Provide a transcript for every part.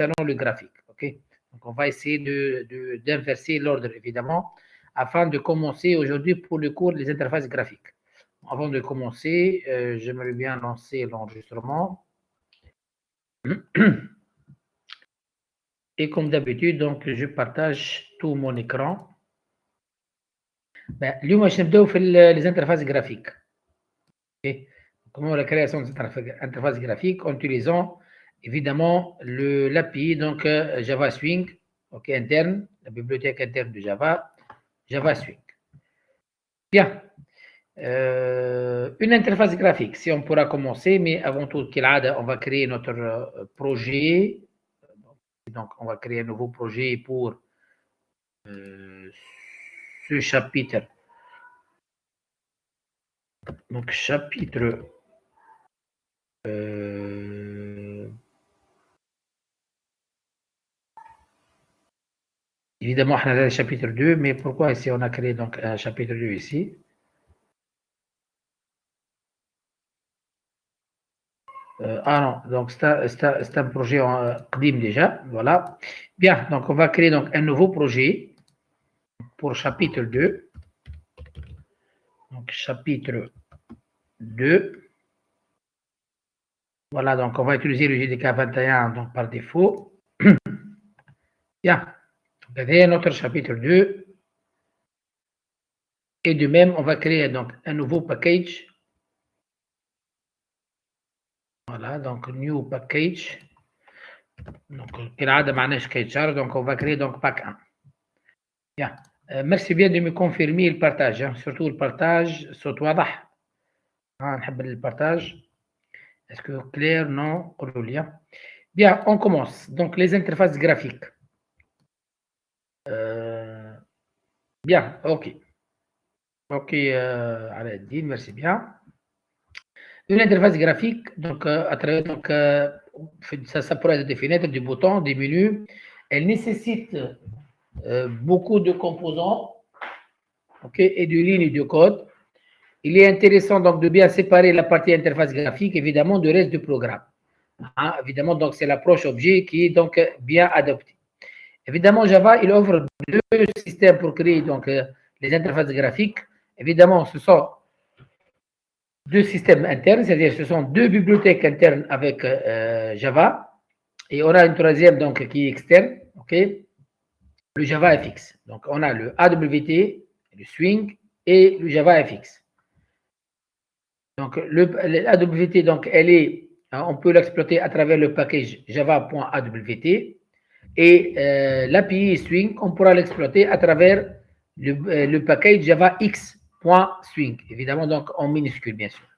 concernant le graphique. Ok, donc on va essayer d'inverser l'ordre évidemment afin de commencer aujourd'hui pour le cours des interfaces graphiques. Avant de commencer, j'aimerais bien lancer l'enregistrement. Et comme d'habitude, donc je partage tout mon écran. اليوم باش نبداو في les interfaces graphiques. Okay. Comment la création des interfaces graphiques en utilisant évidemment l'API, donc Java Swing, okay, interne, la bibliothèque interne de Java, Java Swing. Bien. Une interface graphique, si on pourra commencer, mais avant tout, on va créer notre projet. Donc, on va créer un nouveau projet pour ce chapitre. Donc, chapitre évidemment, on a le chapitre 2, mais pourquoi ici on a créé donc un chapitre 2 ici? Non, donc c'est un projet en Qdim déjà, voilà. Bien, donc on va créer donc un nouveau projet pour chapitre 2. Donc chapitre 2. Voilà, donc on va utiliser le JDK 21 donc par défaut. Bien, donc c'est notre chapitre 2. Et de même, on va créer donc un nouveau package. Voilà, donc new package. Donc, donc on va créer donc pack 1. Bien. Merci bien de me confirmer le partage, hein. Surtout le partage, صوت واضح. نحب le partage. Est-ce que clair? Non? Bien, on commence. Donc, les interfaces graphiques. Bien, ok. Ok, Aladdin, merci bien. Une interface graphique, donc, à travers, donc, ça pourrait être des fenêtres, des boutons, des menus. Elle nécessite beaucoup de composants, ok, et de lignes de code. Il est intéressant donc de bien séparer la partie interface graphique, évidemment, du reste du programme. Hein, évidemment, donc c'est l'approche objet qui est donc bien adoptée. Évidemment, Java, il offre deux systèmes pour créer donc les interfaces graphiques. Évidemment, ce sont deux systèmes internes, c'est-à-dire ce sont deux bibliothèques internes avec Java. Et on a une troisième donc qui est externe, ok, le Java FX. Donc on a le AWT, le Swing et le Java FX. Donc l'AWT, donc elle est, on peut l'exploiter à travers le package java.awt et l'API Swing, on pourra l'exploiter à travers le package javax.swing, évidemment donc en minuscule bien sûr.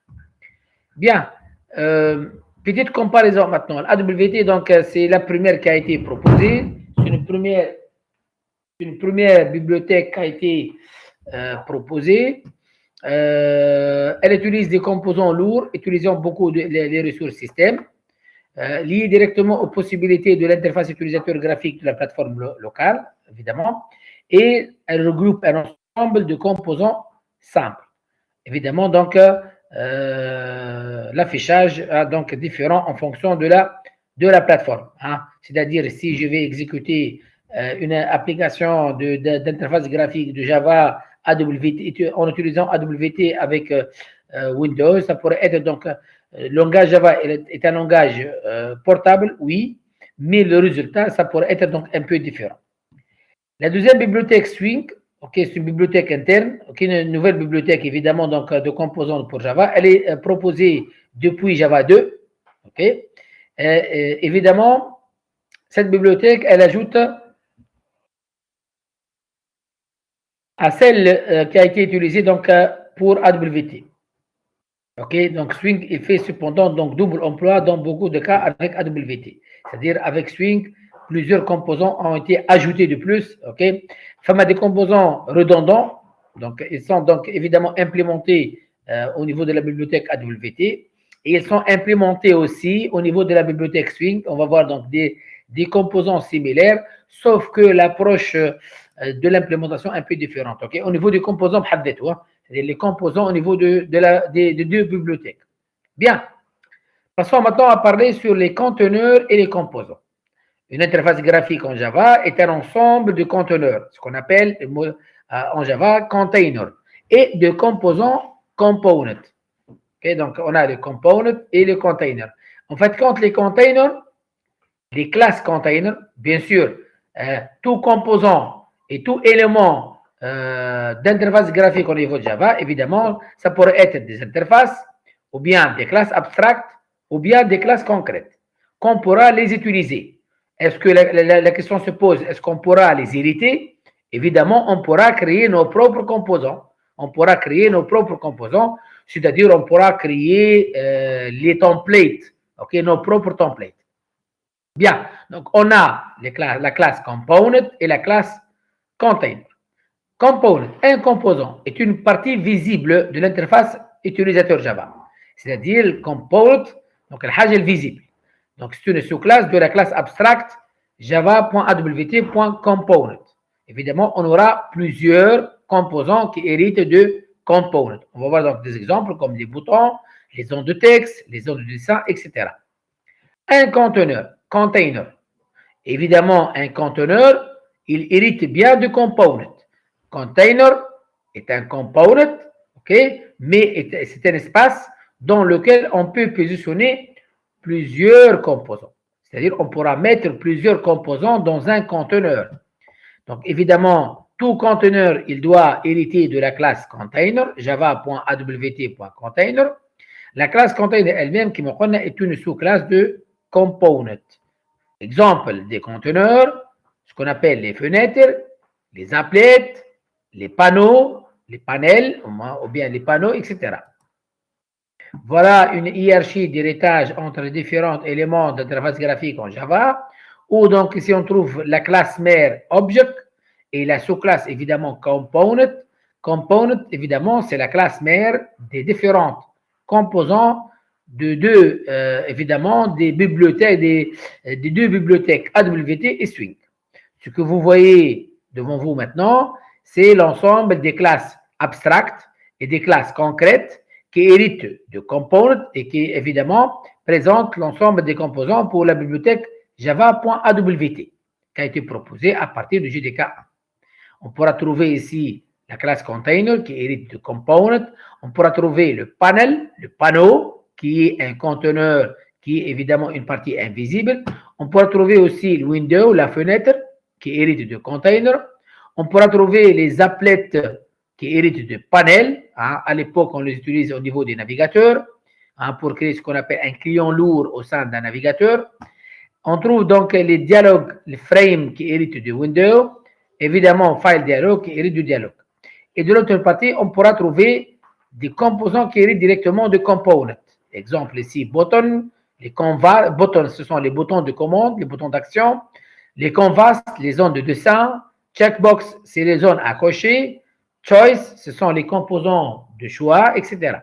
Bien, petite comparaison maintenant. L'AWT, donc c'est la première qui a été proposée, c'est une première bibliothèque qui a été proposée. Elle utilise des composants lourds, utilisant beaucoup les ressources système, liées directement aux possibilités de l'interface utilisateur graphique de la plateforme locale, évidemment, et elle regroupe un ensemble de composants simples. Évidemment, donc, l'affichage est donc différent en fonction de la plateforme. Hein. C'est-à-dire, si je vais exécuter une application d'interface graphique de Java AWT, en utilisant AWT avec Windows, ça pourrait être donc le langage Java est un langage portable, oui, mais le résultat, ça pourrait être donc un peu différent. La deuxième bibliothèque Swing, okay, c'est une bibliothèque interne, okay, une nouvelle bibliothèque évidemment donc de composants pour Java. Elle est proposée depuis Java 2. Okay. Évidemment, cette bibliothèque, elle ajoute à celle qui a été utilisée donc pour AWT. Ok, donc Swing, il fait cependant donc double emploi dans beaucoup de cas avec AWT. C'est-à-dire avec Swing, plusieurs composants ont été ajoutés de plus. Ok, enfin, des composants redondants, donc ils sont donc évidemment implémentés au niveau de la bibliothèque AWT et ils sont implémentés aussi au niveau de la bibliothèque Swing. On va voir donc des composants similaires, sauf que l'approche de l'implémentation est un peu différente. Ok, au niveau des composants, c'est-à-dire les composants au niveau des deux bibliothèques. Bien. Passons maintenant à parler sur les conteneurs et les composants. Une interface graphique en Java est un ensemble de conteneurs, ce qu'on appelle en Java container, et de composants component. Okay, donc, on a le component et le container. En fait, quand les containers, les classes container, bien sûr, tout composant et tout élément d'interface graphique au niveau de Java, évidemment, ça pourrait être des interfaces, ou bien des classes abstractes, ou bien des classes concrètes, qu'on pourra les utiliser. Est-ce que la question se pose, est-ce qu'on pourra les hériter? Évidemment, on pourra créer nos propres composants. On pourra créer nos propres composants, c'est-à-dire on pourra créer les templates, okay, nos propres templates. Bien, donc on a la classe component et la classe container. Component, un composant, est une partie visible de l'interface utilisateur Java. C'est-à-dire le component, donc la est visible. Donc c'est une sous-classe de la classe abstracte java.awt.component. Évidemment, on aura plusieurs composants qui héritent de component. On va voir donc des exemples comme les boutons, les zones de texte, les zones de dessin, etc. Un conteneur, container. Évidemment, un conteneur, il hérite bien de component. Container est un component, ok, mais c'est un espace dans lequel on peut positionner plusieurs composants. C'est-à-dire, on pourra mettre plusieurs composants dans un conteneur. Donc, évidemment, tout conteneur, il doit hériter de la classe container, java.awt.container. La classe container elle-même, qui est une sous-classe de component. Exemple des conteneurs, ce qu'on appelle les fenêtres, les applets, les panneaux, les panels, ou bien les panneaux, etc. Voilà une hiérarchie d'héritage entre les différents éléments d'interface graphique en Java, où donc ici on trouve la classe mère object et la sous-classe évidemment component. Component, évidemment, c'est la classe mère des différents composants évidemment, des bibliothèques, des deux bibliothèques AWT et Swing. Ce que vous voyez devant vous maintenant, c'est l'ensemble des classes abstractes et des classes concrètes qui héritent de component et qui, évidemment, présentent l'ensemble des composants pour la bibliothèque java.awt qui a été proposée à partir du JDK1. On pourra trouver ici la classe container qui hérite de component. On pourra trouver le panel, le panneau, qui est un conteneur qui est évidemment une partie invisible. On pourra trouver aussi le window, la fenêtre, qui hérite de container. On pourra trouver les applets qui héritent de panel. Hein. À l'époque, on les utilise au niveau des navigateurs pour créer ce qu'on appelle un client lourd au sein d'un navigateur. On trouve donc les dialogues, les frames qui héritent de window. Évidemment, file dialogue qui hérite du dialogue. Et de l'autre partie, on pourra trouver des composants qui héritent directement de component. Exemple ici, button, les canvas, buttons, ce sont les boutons de commande, les boutons d'action. Les canvas, les zones de dessin. Checkbox, c'est les zones à cocher. Choice, ce sont les composants de choix, etc.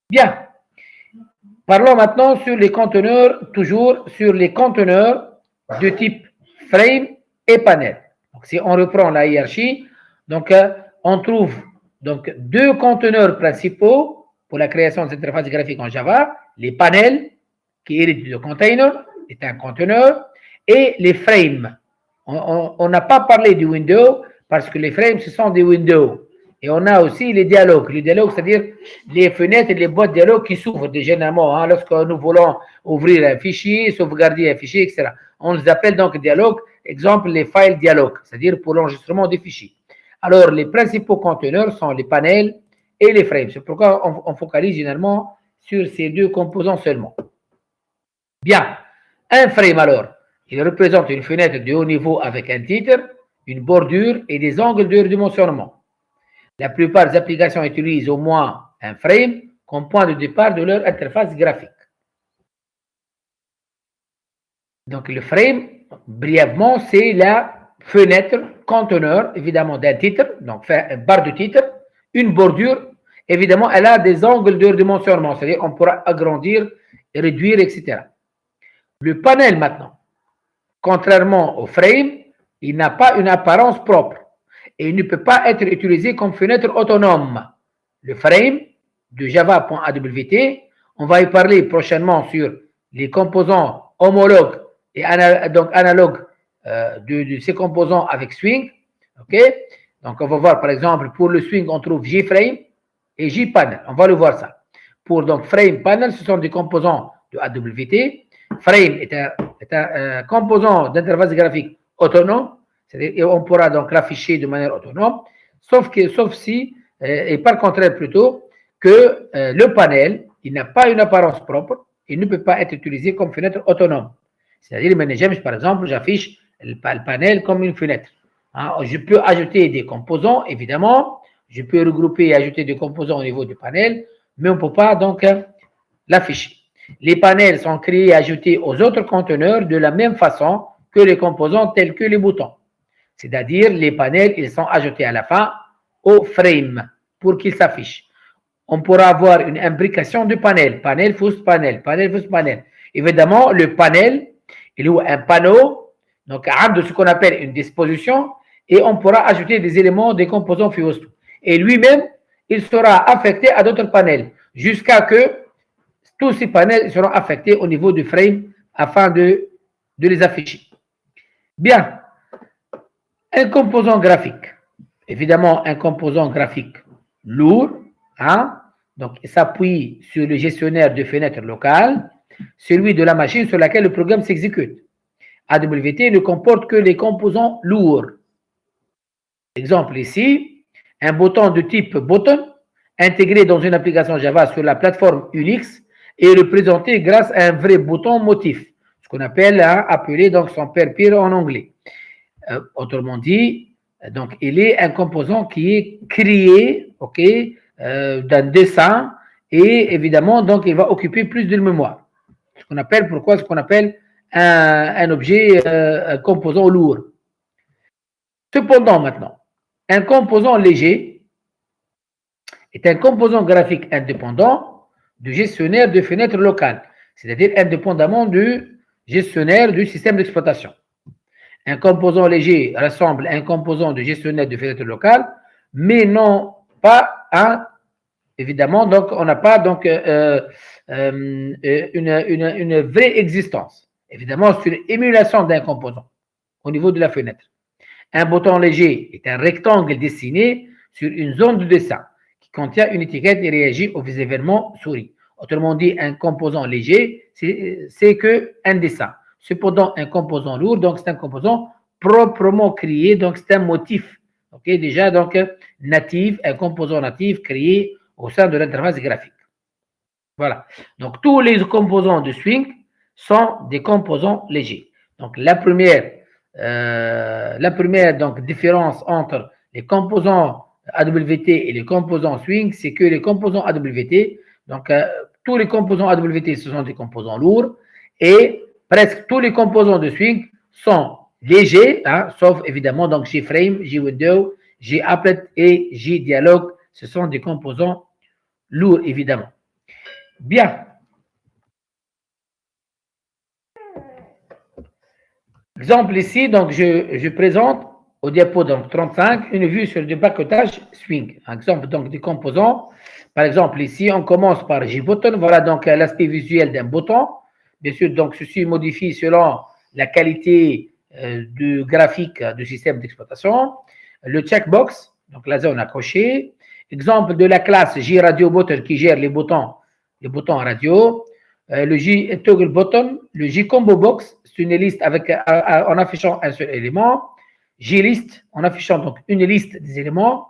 Bien. Parlons maintenant sur les conteneurs, toujours sur les conteneurs de type frame et panel. Donc, si on reprend la hiérarchie, donc, on trouve donc deux conteneurs principaux pour la création des interfaces graphiques en Java, les panels, qui héritent du container, est un conteneur, et les frames. On n'a pas parlé du window, parce que les frames, ce sont des windows. Et on a aussi les dialogues. Les dialogues, c'est-à-dire les fenêtres et les boîtes de dialogue qui s'ouvrent généralement lorsque nous voulons ouvrir un fichier, sauvegarder un fichier, etc. On les appelle donc dialogues. Exemple, les files dialogues, c'est-à-dire pour l'enregistrement des fichiers. Alors, les principaux conteneurs sont les panels et les frames. C'est pourquoi on focalise généralement sur ces deux composants seulement. Bien. Un frame, alors, il représente une fenêtre de haut niveau avec un titre, une bordure et des angles de redimensionnement. La plupart des applications utilisent au moins un frame comme point de départ de leur interface graphique. Donc, le frame, brièvement, c'est la fenêtre conteneur, évidemment, d'un titre, donc une barre de titre, une bordure. Évidemment, elle a des angles de redimensionnement, c'est-à-dire on pourra agrandir, réduire, etc. Le panel, maintenant, contrairement au frame, il n'a pas une apparence propre et il ne peut pas être utilisé comme fenêtre autonome. Le frame de java.awt, on va y parler prochainement sur les composants homologues et donc analogue de ces composants avec swing. OK? Donc, on va voir, par exemple, pour le swing, on trouve J-frame et J-panel. On va le voir ça. Pour donc frame, panel, ce sont des composants de AWT. Frame est un composant d'interface graphique autonome, et on pourra donc l'afficher de manière autonome, sauf si, et par contraire plutôt, que le panel, il n'a pas une apparence propre, il ne peut pas être utilisé comme fenêtre autonome. C'est-à-dire, par exemple, j'affiche le panel comme une fenêtre. Hein, je peux ajouter des composants, évidemment, je peux regrouper et ajouter des composants au niveau du panel, mais on ne peut pas donc l'afficher. Les panels sont créés et ajoutés aux autres conteneurs de la même façon que les composants tels que les boutons. C'est-à-dire, les panels, ils sont ajoutés à la fin au frame pour qu'ils s'affichent. On pourra avoir une imbrication de panel, panel, fausse panel, panel, fausse panel. Évidemment, le panel, il est un panneau, donc de ce qu'on appelle une disposition, et on pourra ajouter des éléments, des composants FIOS. Et lui-même, il sera affecté à d'autres panels, jusqu'à que tous ces panels seront affectés au niveau du frame afin de les afficher. Bien. Un composant graphique. Évidemment, un composant graphique lourd, hein, donc il s'appuie sur le gestionnaire de fenêtres locales, celui de la machine sur laquelle le programme s'exécute. AWT ne comporte que les composants lourds. Exemple ici, un bouton de type button intégré dans une application Java sur la plateforme Unix est représenté grâce à un vrai bouton motif, ce qu'on appelle appelé donc son père pire en anglais. Autrement dit, donc il est un composant qui est créé, ok, d'un dessin et évidemment donc il va occuper plus de mémoire. Ce qu'on appelle un objet, un composant lourd. Cependant maintenant, un composant léger est un composant graphique indépendant du gestionnaire de fenêtres locales, c'est-à-dire indépendamment du gestionnaire du système d'exploitation. Un composant léger ressemble à un composant de gestionnaire de fenêtres locales, mais non pas évidemment, donc on n'a pas donc une vraie existence. Évidemment, c'est une émulation d'un composant au niveau de la fenêtre. Un bouton léger est un rectangle dessiné sur une zone de dessin qui contient une étiquette et réagit aux événements souris. Autrement dit, un composant léger, c'est qu'un dessin. Cependant, un composant lourd, donc c'est un composant proprement créé, donc c'est un motif. Ok, déjà, donc natif, un composant natif créé au sein de l'interface graphique. Voilà. Donc, tous les composants de swing sont des composants légers. Donc, la première donc, différence entre les composants AWT et les composants swing, c'est que les composants AWT, donc tous les composants AWT, ce sont des composants lourds et presque tous les composants de swing sont légers, hein, sauf évidemment donc JFrame, JWindow, JApplet et JDialog, ce sont des composants lourds évidemment. Bien. Exemple ici, donc je présente au diapo donc 35 une vue sur du paquetage swing. Un exemple donc des composants. Par exemple ici, on commence par JButton. Voilà donc l'aspect visuel d'un bouton. Bien sûr, donc ceci modifie selon la qualité du graphique du système d'exploitation. Le checkbox, donc la zone accrochée. Exemple de la classe JRadioButton qui gère les boutons radio. Le JToggleButton, le JComboBox, c'est une liste en affichant un seul élément. JList, en affichant donc une liste des éléments.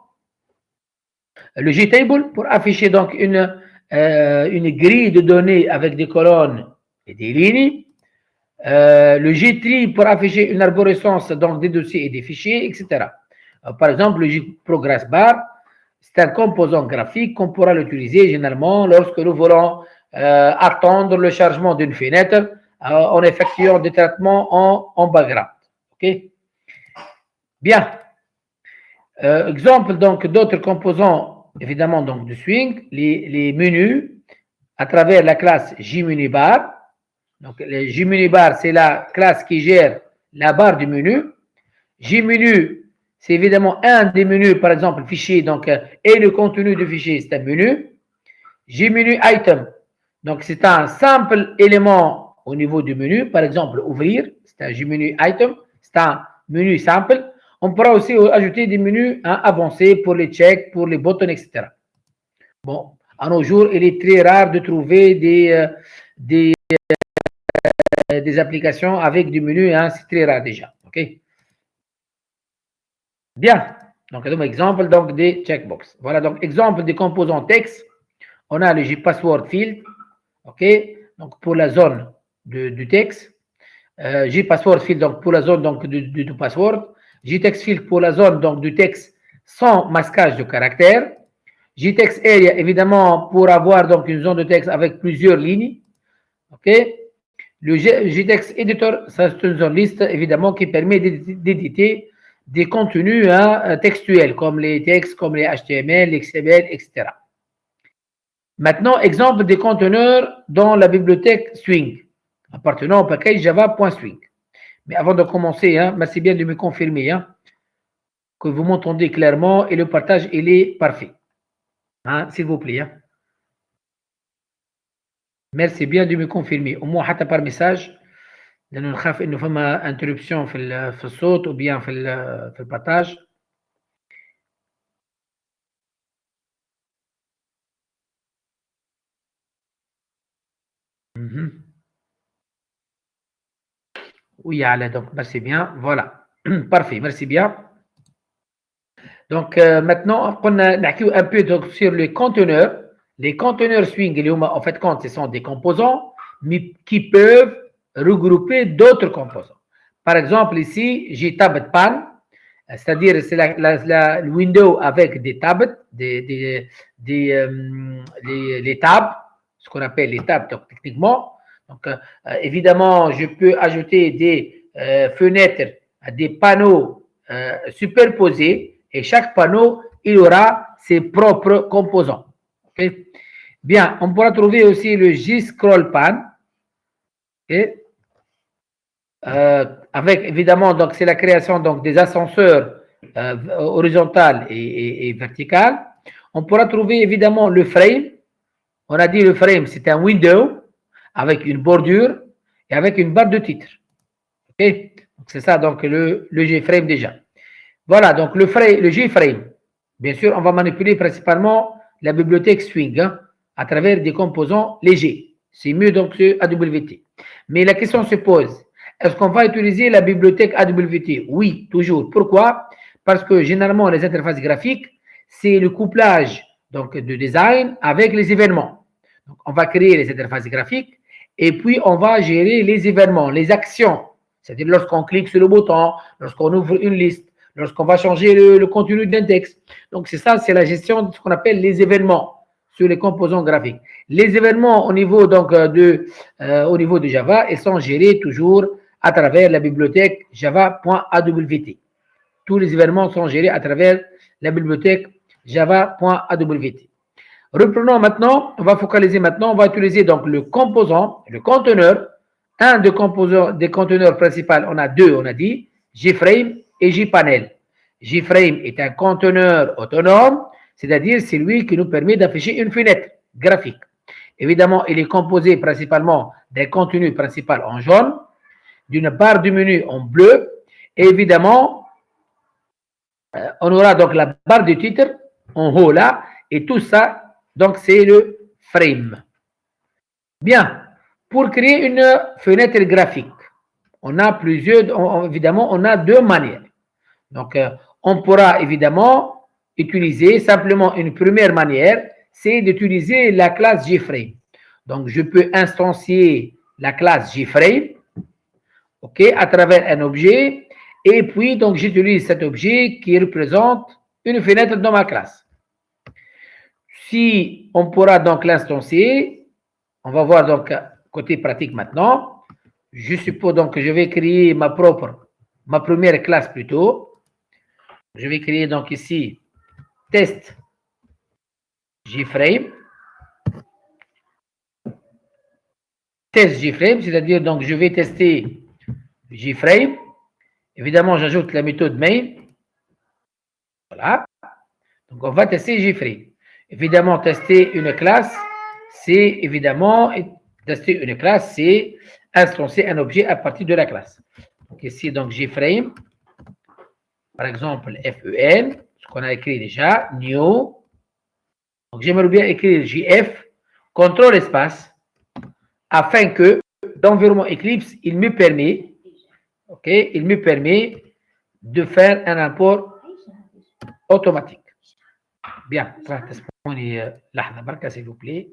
Le JTable, pour afficher donc une grille de données avec des colonnes et des lignes. Le JTree, pour afficher une arborescence donc des dossiers et des fichiers, etc. Par exemple, le JProgressBar, c'est un composant graphique qu'on pourra l'utiliser généralement lorsque nous voulons attendre le chargement d'une fenêtre en effectuant des traitements en background. OK? Bien. Exemple donc d'autres composants, évidemment donc du swing, les menus à travers la classe JMenuBar. Donc le JMenuBar, c'est la classe qui gère la barre du menu. JMenu, c'est évidemment un des menus, par exemple fichier, donc et le contenu du fichier, c'est un menu. JMenuItem, donc c'est un simple élément au niveau du menu, par exemple ouvrir, c'est un menu item, c'est un menu simple. On pourra aussi ajouter des menus avancés pour les checks, pour les boutons, etc. Bon, à nos jours, il est très rare de trouver des applications avec du menu, hein, c'est très rare déjà. OK? Bien. Donc, un exemple donc, des checkbox. Voilà, donc, exemple des composants texte. On a le JPassword field. OK? Donc, pour la zone du texte. JPassword field, donc, pour la zone donc, du password. JText field pour la zone donc, du texte sans masquage de caractères. JText area, évidemment, pour avoir donc une zone de texte avec plusieurs lignes. OK? Le JText editor, ça c'est une zone liste, évidemment, qui permet d'éditer des contenus textuels, comme les textes, comme les HTML, XML, etc. Maintenant, exemple des conteneurs dans la bibliothèque Swing, appartenant au package java.swing. Mais avant de commencer, merci bien de me confirmer que vous m'entendez clairement et le partage, il est parfait. S'il vous plaît. Merci bien de me confirmer. Au moins, حتى par message. لأنه نخاف إنه فما انتربسيون في الصوت وبيان في البارتاج. Oui, allez, donc merci bien. Voilà. Parfait, merci bien. Donc maintenant, on a un peu donc, sur les conteneurs. Les conteneurs Swing, en fait, quand ce sont des composants, mais qui peuvent regrouper d'autres composants. Par exemple, ici, j'ai tab pan, c'est-à-dire c'est le window avec des tabs, les tabs, ce qu'on appelle les tabs donc, techniquement. Donc, évidemment, je peux ajouter des fenêtres, des panneaux superposés et chaque panneau, il aura ses propres composants. Okay? Bien, on pourra trouver aussi le JScrollPan. Okay? Avec évidemment, donc c'est la création donc, des ascenseurs horizontales et verticales. On pourra trouver évidemment le frame. On a dit le frame, c'est un window avec une bordure et avec une barre de titre. Okay? C'est ça donc le JFrame déjà. Voilà, donc le JFrame. Bien sûr, on va manipuler principalement la bibliothèque Swing à travers des composants légers. C'est mieux donc que AWT. Mais la question se pose, est-ce qu'on va utiliser la bibliothèque AWT? Oui, toujours. Pourquoi? Parce que généralement, les interfaces graphiques, c'est le couplage donc, de design avec les événements. Donc, on va créer les interfaces graphiques et puis on va gérer les événements, les actions. C'est-à-dire lorsqu'on clique sur le bouton, lorsqu'on ouvre une liste, lorsqu'on va changer le contenu d'un texte. Donc, c'est ça, c'est la gestion de ce qu'on appelle les événements sur les composants graphiques. Les événements au niveau, donc, au niveau de Java, ils sont gérés toujours à travers la bibliothèque java.awt. Tous les événements sont gérés à travers la bibliothèque java.awt. Reprenons maintenant, on va focaliser maintenant, on va utiliser donc le composant, le conteneur. Un des conteneurs principaux, on a deux, on a dit, JFrame et JPanel. JFrame est un conteneur autonome, c'est-à-dire c'est lui qui nous permet d'afficher une fenêtre graphique. Évidemment, il est composé principalement d'un contenu principal en jaune, d'une barre du menu en bleu, et évidemment, on aura donc la barre du titre en haut là, et tout ça, donc c'est le frame. Bien, pour créer une fenêtre graphique, on a évidemment, on a deux manières. Donc, on pourra évidemment utiliser simplement une première manière, c'est d'utiliser la classe JFrame. Donc, je peux instancier la classe JFrame, OK, à travers un objet, et puis, donc, j'utilise cet objet qui représente une fenêtre dans ma classe. Si on pourra donc l'instancier, on va voir donc côté pratique maintenant. Je suppose donc que je vais créer ma première classe plutôt. Je vais créer donc ici test JFrame. Test JFrame, c'est-à-dire donc je vais tester JFrame. Évidemment, j'ajoute la méthode main. Voilà. Donc on va tester JFrame. Évidemment, tester une classe, c'est instancier un objet à partir de la classe. Donc ici, donc JFrame, par exemple, FEN, ce qu'on a écrit déjà, new. Donc j'aimerais bien écrire JF, contrôle espace, afin que l'environnement Eclipse, il me permet, ok, il me permet de faire un import automatique. Bien, s'il vous plaît.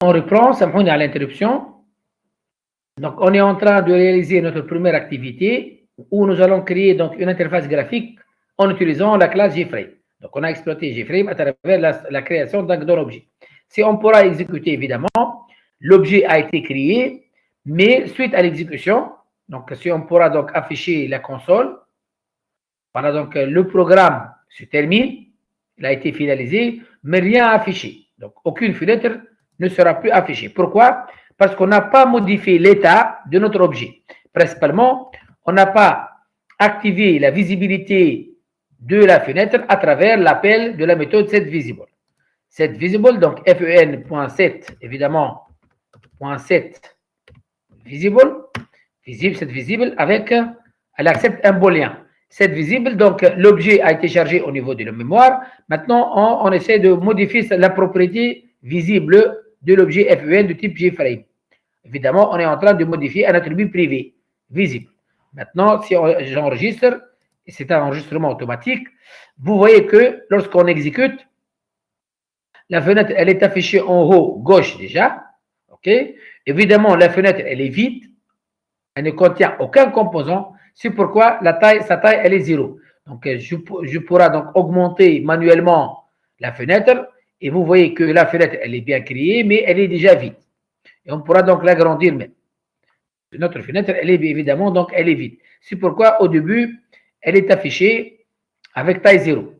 On reprend, ça me prend à l'interruption. Donc, on est en train de réaliser notre première activité où nous allons créer donc une interface graphique en utilisant la classe JFrame. Donc, on a exploité JFrame à travers la création d'un objet. Si on pourra exécuter, évidemment, l'objet a été créé, mais suite à l'exécution, donc si on pourra donc afficher la console, voilà, donc le programme se termine, il a été finalisé, mais rien affiché. Donc, aucune fenêtre ne sera plus affichée. Pourquoi? Parce qu'on n'a pas modifié l'état de notre objet. Principalement, on n'a pas activé la visibilité de la fenêtre à travers l'appel de la méthode setVisible. SetVisible, donc fen.set, évidemment, .set visible, setVisible avec, elle accepte un booléen. SetVisible, donc l'objet a été chargé au niveau de la mémoire. Maintenant, on essaie de modifier la propriété visible de l'objet FEN de type JFrame. Évidemment, on est en train de modifier un attribut privé, visible. Maintenant, si j'enregistre, et c'est un enregistrement automatique, vous voyez que lorsqu'on exécute, la fenêtre, elle est affichée en haut gauche déjà. OK? Évidemment, la fenêtre, elle est vide. Elle ne contient aucun composant. C'est pourquoi sa taille, elle est 0. Donc, je pourrai donc augmenter manuellement la fenêtre. Et vous voyez que la fenêtre, elle est bien créée, mais elle est déjà vide. Et on pourra donc l'agrandir même. Notre fenêtre, elle est évidemment, donc elle est vide. C'est pourquoi au début, elle est affichée avec taille 0.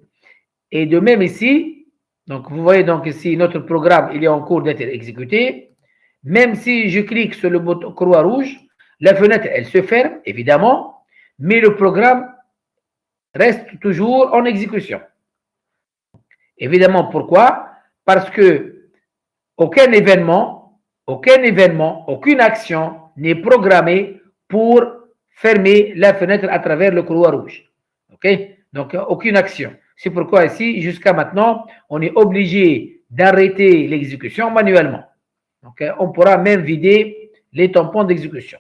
Et de même ici, donc vous voyez donc ici, notre programme, il est en cours d'être exécuté. Même si je clique sur le bouton croix rouge, la fenêtre, elle se ferme, évidemment, mais le programme reste toujours en exécution. Évidemment, pourquoi? Parce que aucun événement, aucune action n'est programmée pour fermer la fenêtre à travers le croix rouge. OK? Donc, aucune action. C'est pourquoi ici, jusqu'à maintenant, on est obligé d'arrêter l'exécution manuellement. Donc, on pourra même vider les tampons d'exécution.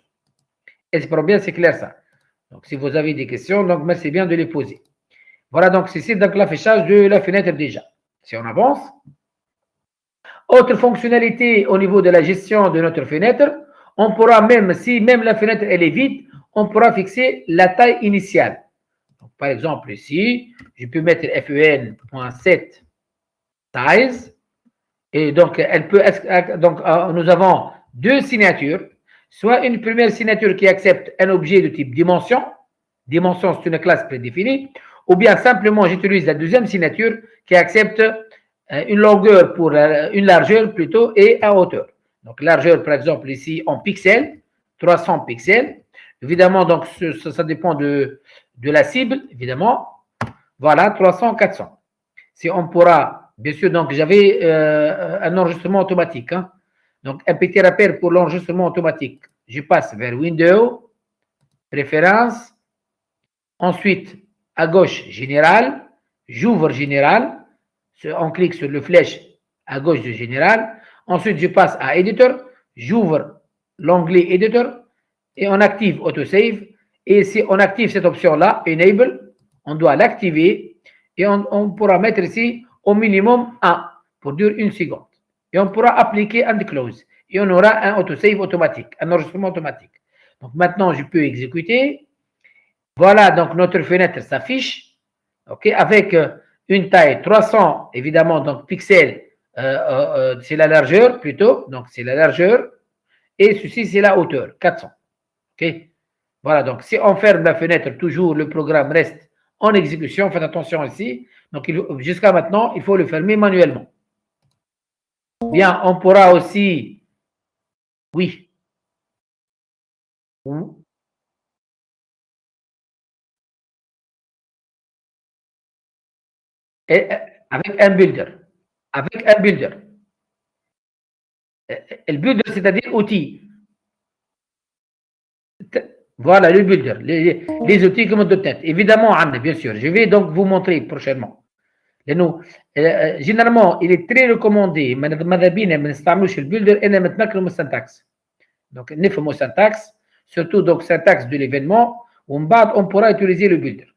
Espérons bien, c'est clair ça. Donc, si vous avez des questions, donc merci bien de les poser. Voilà, donc c'est donc l'affichage de la fenêtre déjà. Si on avance. Autre fonctionnalité au niveau de la gestion de notre fenêtre, on pourra même, si même la fenêtre elle est vide, on pourra fixer la taille initiale. Donc, par exemple, ici, je peux mettre fen.set size. Et donc, elle peut être, donc, nous avons deux signatures. Soit une première signature qui accepte un objet de type dimension. Dimension, c'est une classe prédéfinie. Ou bien simplement, j'utilise la deuxième signature qui accepte une longueur pour une largeur plutôt et une hauteur. Donc, largeur, par exemple, ici en pixels, 300 pixels. Évidemment, donc, ça dépend de la cible, évidemment. Voilà, 300, 400. Si on pourra, bien sûr, donc j'avais un enregistrement automatique. Hein. Donc, un petit rappel pour l'enregistrement automatique. Je passe vers Windows, Préférences. Ensuite, à gauche, Général. J'ouvre Général. On clique sur le flèche à gauche de Général. Ensuite, je passe à Editor. J'ouvre l'onglet Editor et on active Autosave. Et si on active cette option-là, Enable, on doit l'activer et on pourra mettre ici au minimum 1 pour durer 1 seconde. Et on pourra appliquer and close. Et on aura un Autosave automatique, un enregistrement automatique. Donc maintenant, je peux exécuter. Voilà, donc notre fenêtre s'affiche, ok, avec une taille 300, évidemment, donc pixels, c'est la largeur plutôt, donc c'est la largeur, et ceci c'est la hauteur, 400, ok. Voilà, donc si on ferme la fenêtre, toujours le programme reste en exécution, faites attention ici, donc jusqu'à maintenant, il faut le fermer manuellement. Bien, on pourra aussi Oui. Et, avec un builder. Avec un builder. Le builder, c'est-à-dire outil. Voilà, le builder. Les outils comme .NET. Évidemment, Anne, bien sûr. Je vais donc vous montrer prochainement. لانه généralement il est très recommandé ماذا بينا ما نستعملوش البيلدر الا نتمكنوا من السنتاكس دونك نفهموا السنتاكس surtout donc syntaxe de l'événement ومن بعد on pourra utiliser le builder.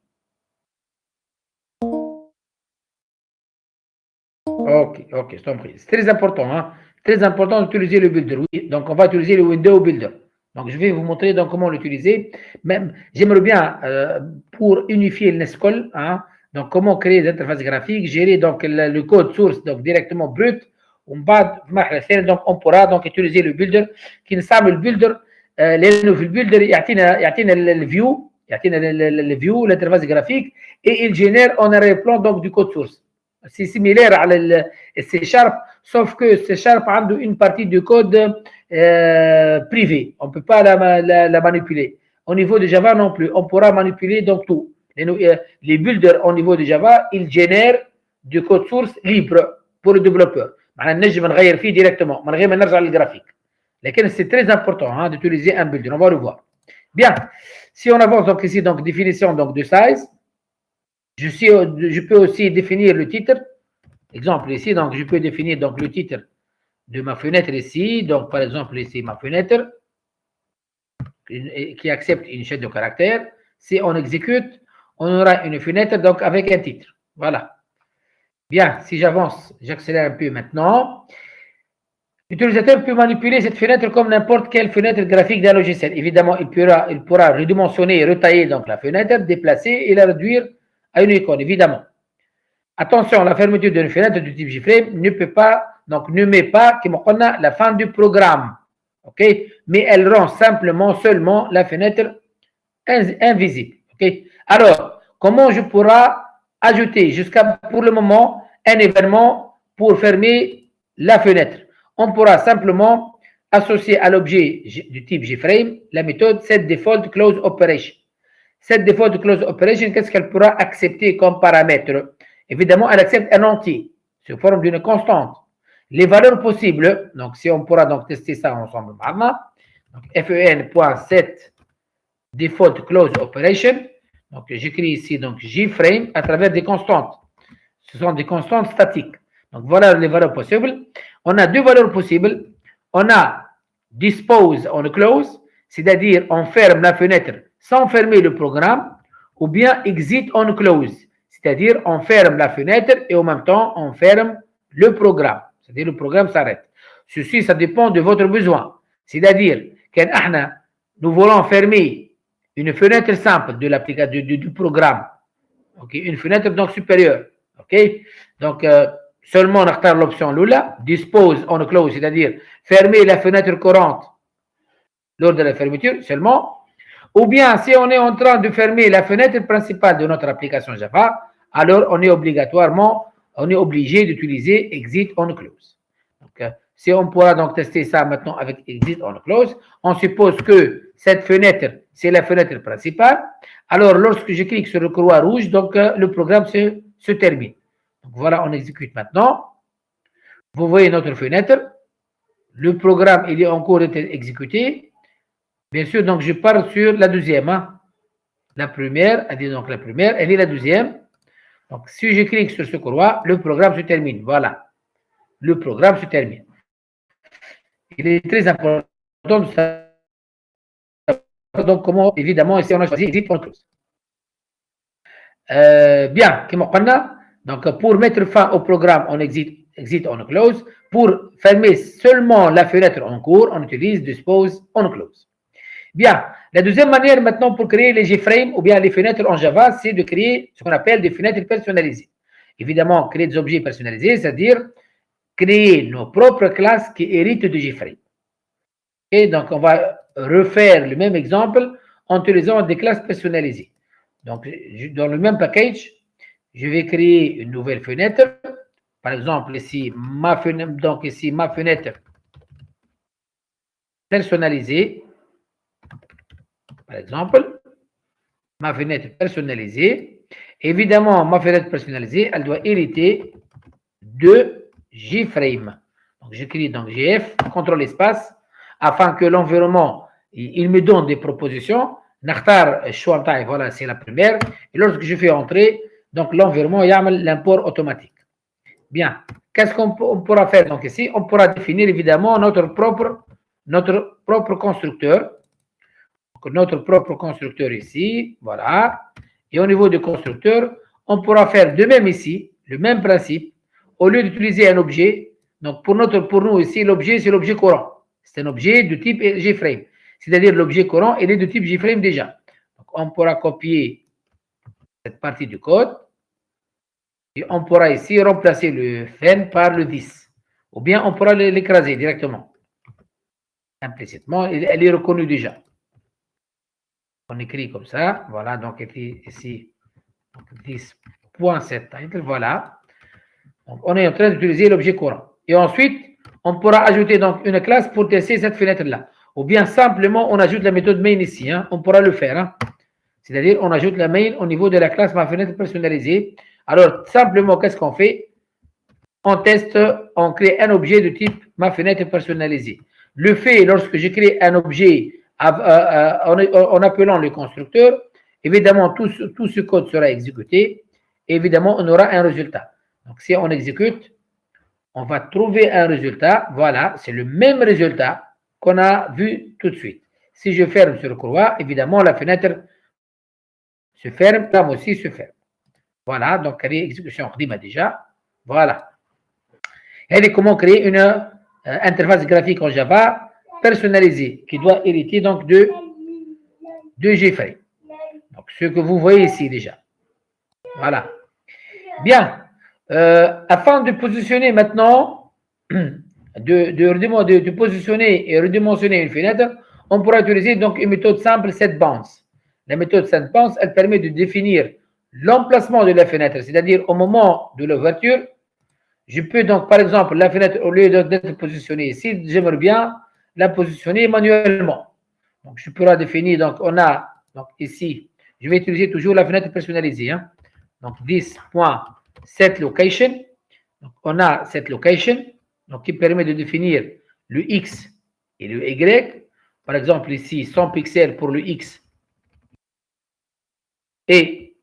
Ok, je t'en prie. C'est très important, hein. Très important d'utiliser le builder. Oui, donc on va utiliser le window builder. Donc je vais vous montrer donc comment l'utiliser. Même j'aimerais bien pour unifier le NESCOL, hein, donc comment créer des interfaces graphiques, gérer donc le code source donc directement brut. Donc on pourra donc utiliser le builder qui نستعمل البيلدر لانه في البيلدر يعطينا الفيو يعطينا الفيو l'interface graphique et il génère en arrière-plan donc du code source. C'est similaire à C Sharp, sauf que C Sharp a une partie du code privé. On ne peut pas la manipuler. Au niveau de Java non plus, on pourra manipuler donc tout. Les builders au niveau de Java, ils génèrent du code source libre pour le développeur. نجم نغير فيه directement من غير ما نرجع للجرافيك. لكن c'est très important hein, d'utiliser un builder. On va le voir. Bien. Si on avance donc ici, donc définition donc de size. Je peux aussi définir le titre. Exemple ici, donc je peux définir donc le titre de ma fenêtre ici. Donc par exemple ici ma fenêtre qui accepte une chaîne de caractères. Si on exécute, on aura une fenêtre donc avec un titre. Voilà. Bien, si j'avance, j'accélère un peu maintenant. L'utilisateur peut manipuler cette fenêtre comme n'importe quelle fenêtre graphique d'un logiciel. Évidemment, il pourra redimensionner, retailler donc la fenêtre, déplacer et la réduire à une icône, évidemment. Attention, la fermeture d'une fenêtre du type JFrame ne met pas la fin du programme. OK? Mais elle rend simplement seulement la fenêtre invisible. OK? Alors, comment je pourrai ajouter jusqu'à pour le moment un événement pour fermer la fenêtre? On pourra simplement associer à l'objet du type JFrame la méthode setDefaultCloseOperation. SetDefaultCloseOperation, qu'est-ce qu'elle pourra accepter comme paramètre? Évidemment, elle accepte un entier sous forme d'une constante. Les valeurs possibles, donc si on pourra donc tester ça ensemble maintenant, fen.setDefaultCloseOperation, donc j'écris ici donc JFrame à travers des constantes. Ce sont des constantes statiques. Donc voilà les valeurs possibles. On a deux valeurs possibles. On a dispose on close, c'est-à-dire on ferme la fenêtre sans fermer le programme, ou bien exit on close, c'est-à-dire on ferme la fenêtre et en même temps on ferme le programme, c'est-à-dire le programme s'arrête. Ceci, ça dépend de votre besoin. C'est-à-dire que nous voulons fermer une fenêtre simple de l'application du programme, okay, une fenêtre donc supérieure. Okay? Donc, seulement on a l'option Lula, dispose on close, c'est-à-dire fermer la fenêtre courante lors de la fermeture seulement. Ou bien, si on est en train de fermer la fenêtre principale de notre application Java, alors on est obligé d'utiliser exit on close. Donc, si on pourra donc tester ça maintenant avec exit on close, on suppose que cette fenêtre, c'est la fenêtre principale. Alors, lorsque je clique sur le croix rouge, donc le programme se termine. Donc, voilà, on exécute maintenant. Vous voyez notre fenêtre. Le programme, il est en cours d'être exécuté. Bien sûr, donc je pars sur la deuxième. Hein. La première, donc la première, elle est la deuxième. Donc, si je clique sur ce croix, le programme se termine. Voilà. Le programme se termine. Il est très important de savoir donc comment, évidemment, ici on a choisi exit on close. Bien, comme on a, donc pour mettre fin au programme, on exit on close. Pour fermer seulement la fenêtre en cours, on utilise dispose on close. Bien, la deuxième manière maintenant pour créer les JFrame ou bien les fenêtres en Java, c'est de créer ce qu'on appelle des fenêtres personnalisées. Évidemment, créer des objets personnalisés, c'est-à-dire créer nos propres classes qui héritent de JFrame. Et donc, on va refaire le même exemple en utilisant des classes personnalisées. Donc, dans le même package, je vais créer une nouvelle fenêtre. Par exemple, ici, ma fenêtre personnalisée, par exemple, ma fenêtre personnalisée. Évidemment, ma fenêtre personnalisée, elle doit hériter de JFrame. Donc, j'écris donc GF, contrôle espace, afin que l'environnement, il me donne des propositions. Voilà, c'est la première. Et lorsque je fais entrer, donc l'environnement, il y a l'import automatique. Bien. Qu'est-ce qu'on pourra faire donc ici? On pourra définir évidemment notre propre constructeur. Donc, notre propre constructeur ici, voilà. Et au niveau du constructeur, on pourra faire de même ici, le même principe. Au lieu d'utiliser un objet, donc pour nous ici, l'objet, c'est l'objet courant. C'est un objet de type JFrame. C'est-à-dire l'objet courant, il est de type JFrame déjà. Donc, on pourra copier cette partie du code. Et on pourra ici remplacer le fen par le 10. Ou bien on pourra l'écraser directement. Implicitement, elle est reconnue déjà. On écrit comme ça. Voilà, donc ici 10.7 title. Voilà. Donc, on est en train d'utiliser l'objet courant. Et ensuite, on pourra ajouter donc une classe pour tester cette fenêtre-là. Ou bien simplement, on ajoute la méthode main ici. Hein. On pourra le faire. Hein. C'est-à-dire, on ajoute la main au niveau de la classe ma fenêtre personnalisée. Alors, simplement, qu'est-ce qu'on fait? On teste, on crée un objet de type ma fenêtre personnalisée. Le fait, lorsque je crée un objet en appelant le constructeur, évidemment, tout ce code sera exécuté. Évidemment, on aura un résultat. Donc, si on exécute, on va trouver un résultat. Voilà, c'est le même résultat qu'on a vu tout de suite. Si je ferme sur croix, évidemment, la fenêtre se ferme, la aussi se ferme. Voilà, donc, elle est exécution déjà. Voilà. Et comment créer une interface graphique en Java personnalisée qui doit hériter donc de JFrame. Donc, ce que vous voyez ici déjà. Voilà. Bien. Afin de positionner maintenant, de positionner et redimensionner une fenêtre, on pourra utiliser donc une méthode simple setBounce. La méthode setBounce, elle permet de définir l'emplacement de la fenêtre, c'est-à-dire au moment de l'ouverture. Je peux donc, par exemple, la fenêtre, au lieu d'être positionnée ici, j'aimerais bien la positionner manuellement. Donc, je pourrais définir, donc, on a, donc, ici, je vais utiliser toujours la fenêtre personnalisée. Hein. Donc, 10.setLocation. Donc, on a cette location, donc, qui permet de définir le X et le Y. Par exemple, ici, 100 pixels pour le X et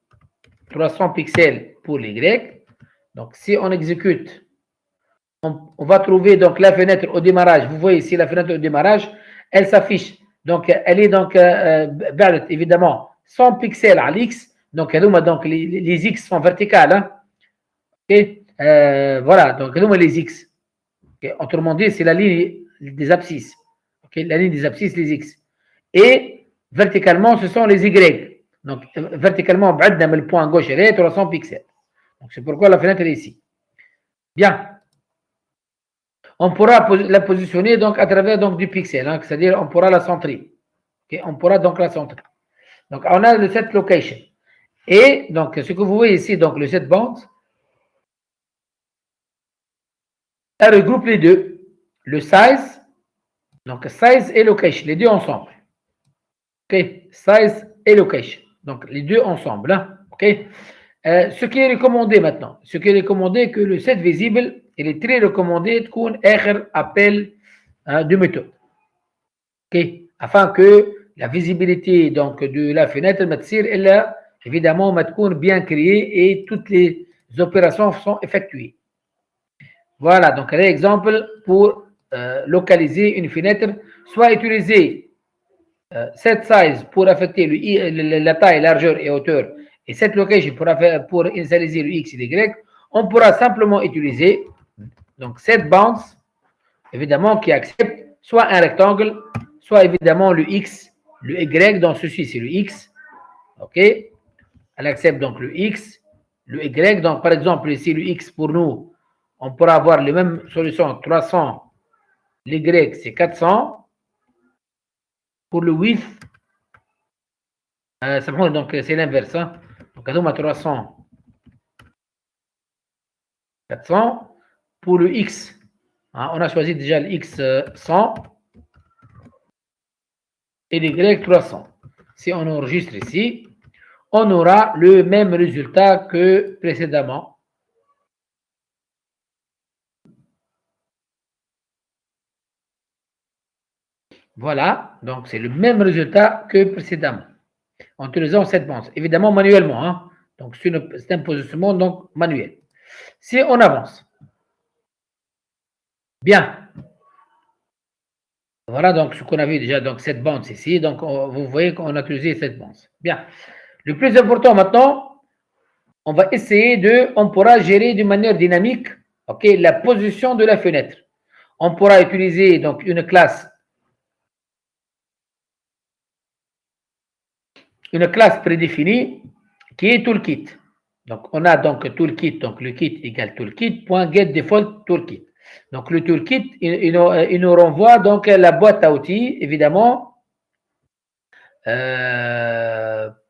300 pixels pour l'Y. Donc, si on exécute, on va trouver donc la fenêtre au démarrage. Vous voyez ici la fenêtre au démarrage, elle s'affiche. Donc, elle est donc, évidemment, 100 pixels à l'X. Donc, les X sont verticales. Hein. Okay. Voilà, donc, les X. Okay. Autrement dit, c'est la ligne des abscisses. Okay. La ligne des abscisses, les X. Et verticalement, ce sont les Y. Donc, verticalement, le point gauche est 300 pixels. Donc, c'est pourquoi la fenêtre est ici. Bien. On pourra la positionner donc à travers donc, du pixel, hein, c'est-à-dire on pourra la centrer. Okay. On pourra donc la centrer. Donc, on a le set location. Et donc, ce que vous voyez ici, donc le set bounce, elle regroupe les deux. Le size, donc size et location, les deux ensemble. OK, size et location. Donc, les deux ensemble. Hein? OK. Ce qui est recommandé maintenant, ce qui est recommandé que le set visible, il est très recommandé de qu'on appel de méthode. OK. Afin que la visibilité donc, de la fenêtre, elle a évidemment bien créée et toutes les opérations sont effectuées. Voilà, donc un exemple pour localiser une fenêtre, soit utiliser set size pour affecter la taille, largeur et hauteur, et set location pour initialiser le X et Y, on pourra simplement utiliser donc set bounce, évidemment, qui accepte soit un rectangle, soit évidemment le X, le Y, dans ceci c'est le X, ok, elle accepte donc le X, le Y, donc par exemple ici le X pour nous, on pourra avoir les mêmes solutions, 300, l'Y c'est 400, pour le width, donc c'est l'inverse, hein. Donc on a 300, 400, pour le X, hein, on a choisi déjà le X 100, et Y300. Si on enregistre ici, on aura le même résultat que précédemment. Voilà, donc c'est le même résultat que précédemment, en utilisant cette bande, évidemment manuellement. Hein. Donc c'est un positionnement donc, manuel. Si on avance, bien, voilà donc ce qu'on a vu déjà, donc cette bande ici, donc vous voyez qu'on a utilisé cette bande. Bien, le plus important maintenant, on va essayer on pourra gérer de manière dynamique, ok, la position de la fenêtre. On pourra utiliser donc une classe prédéfinie qui est toolkit. Donc, on a donc toolkit, donc le kit égale toolkit.getDefault toolkit. Donc, le toolkit, il nous renvoie donc la boîte à outils, évidemment,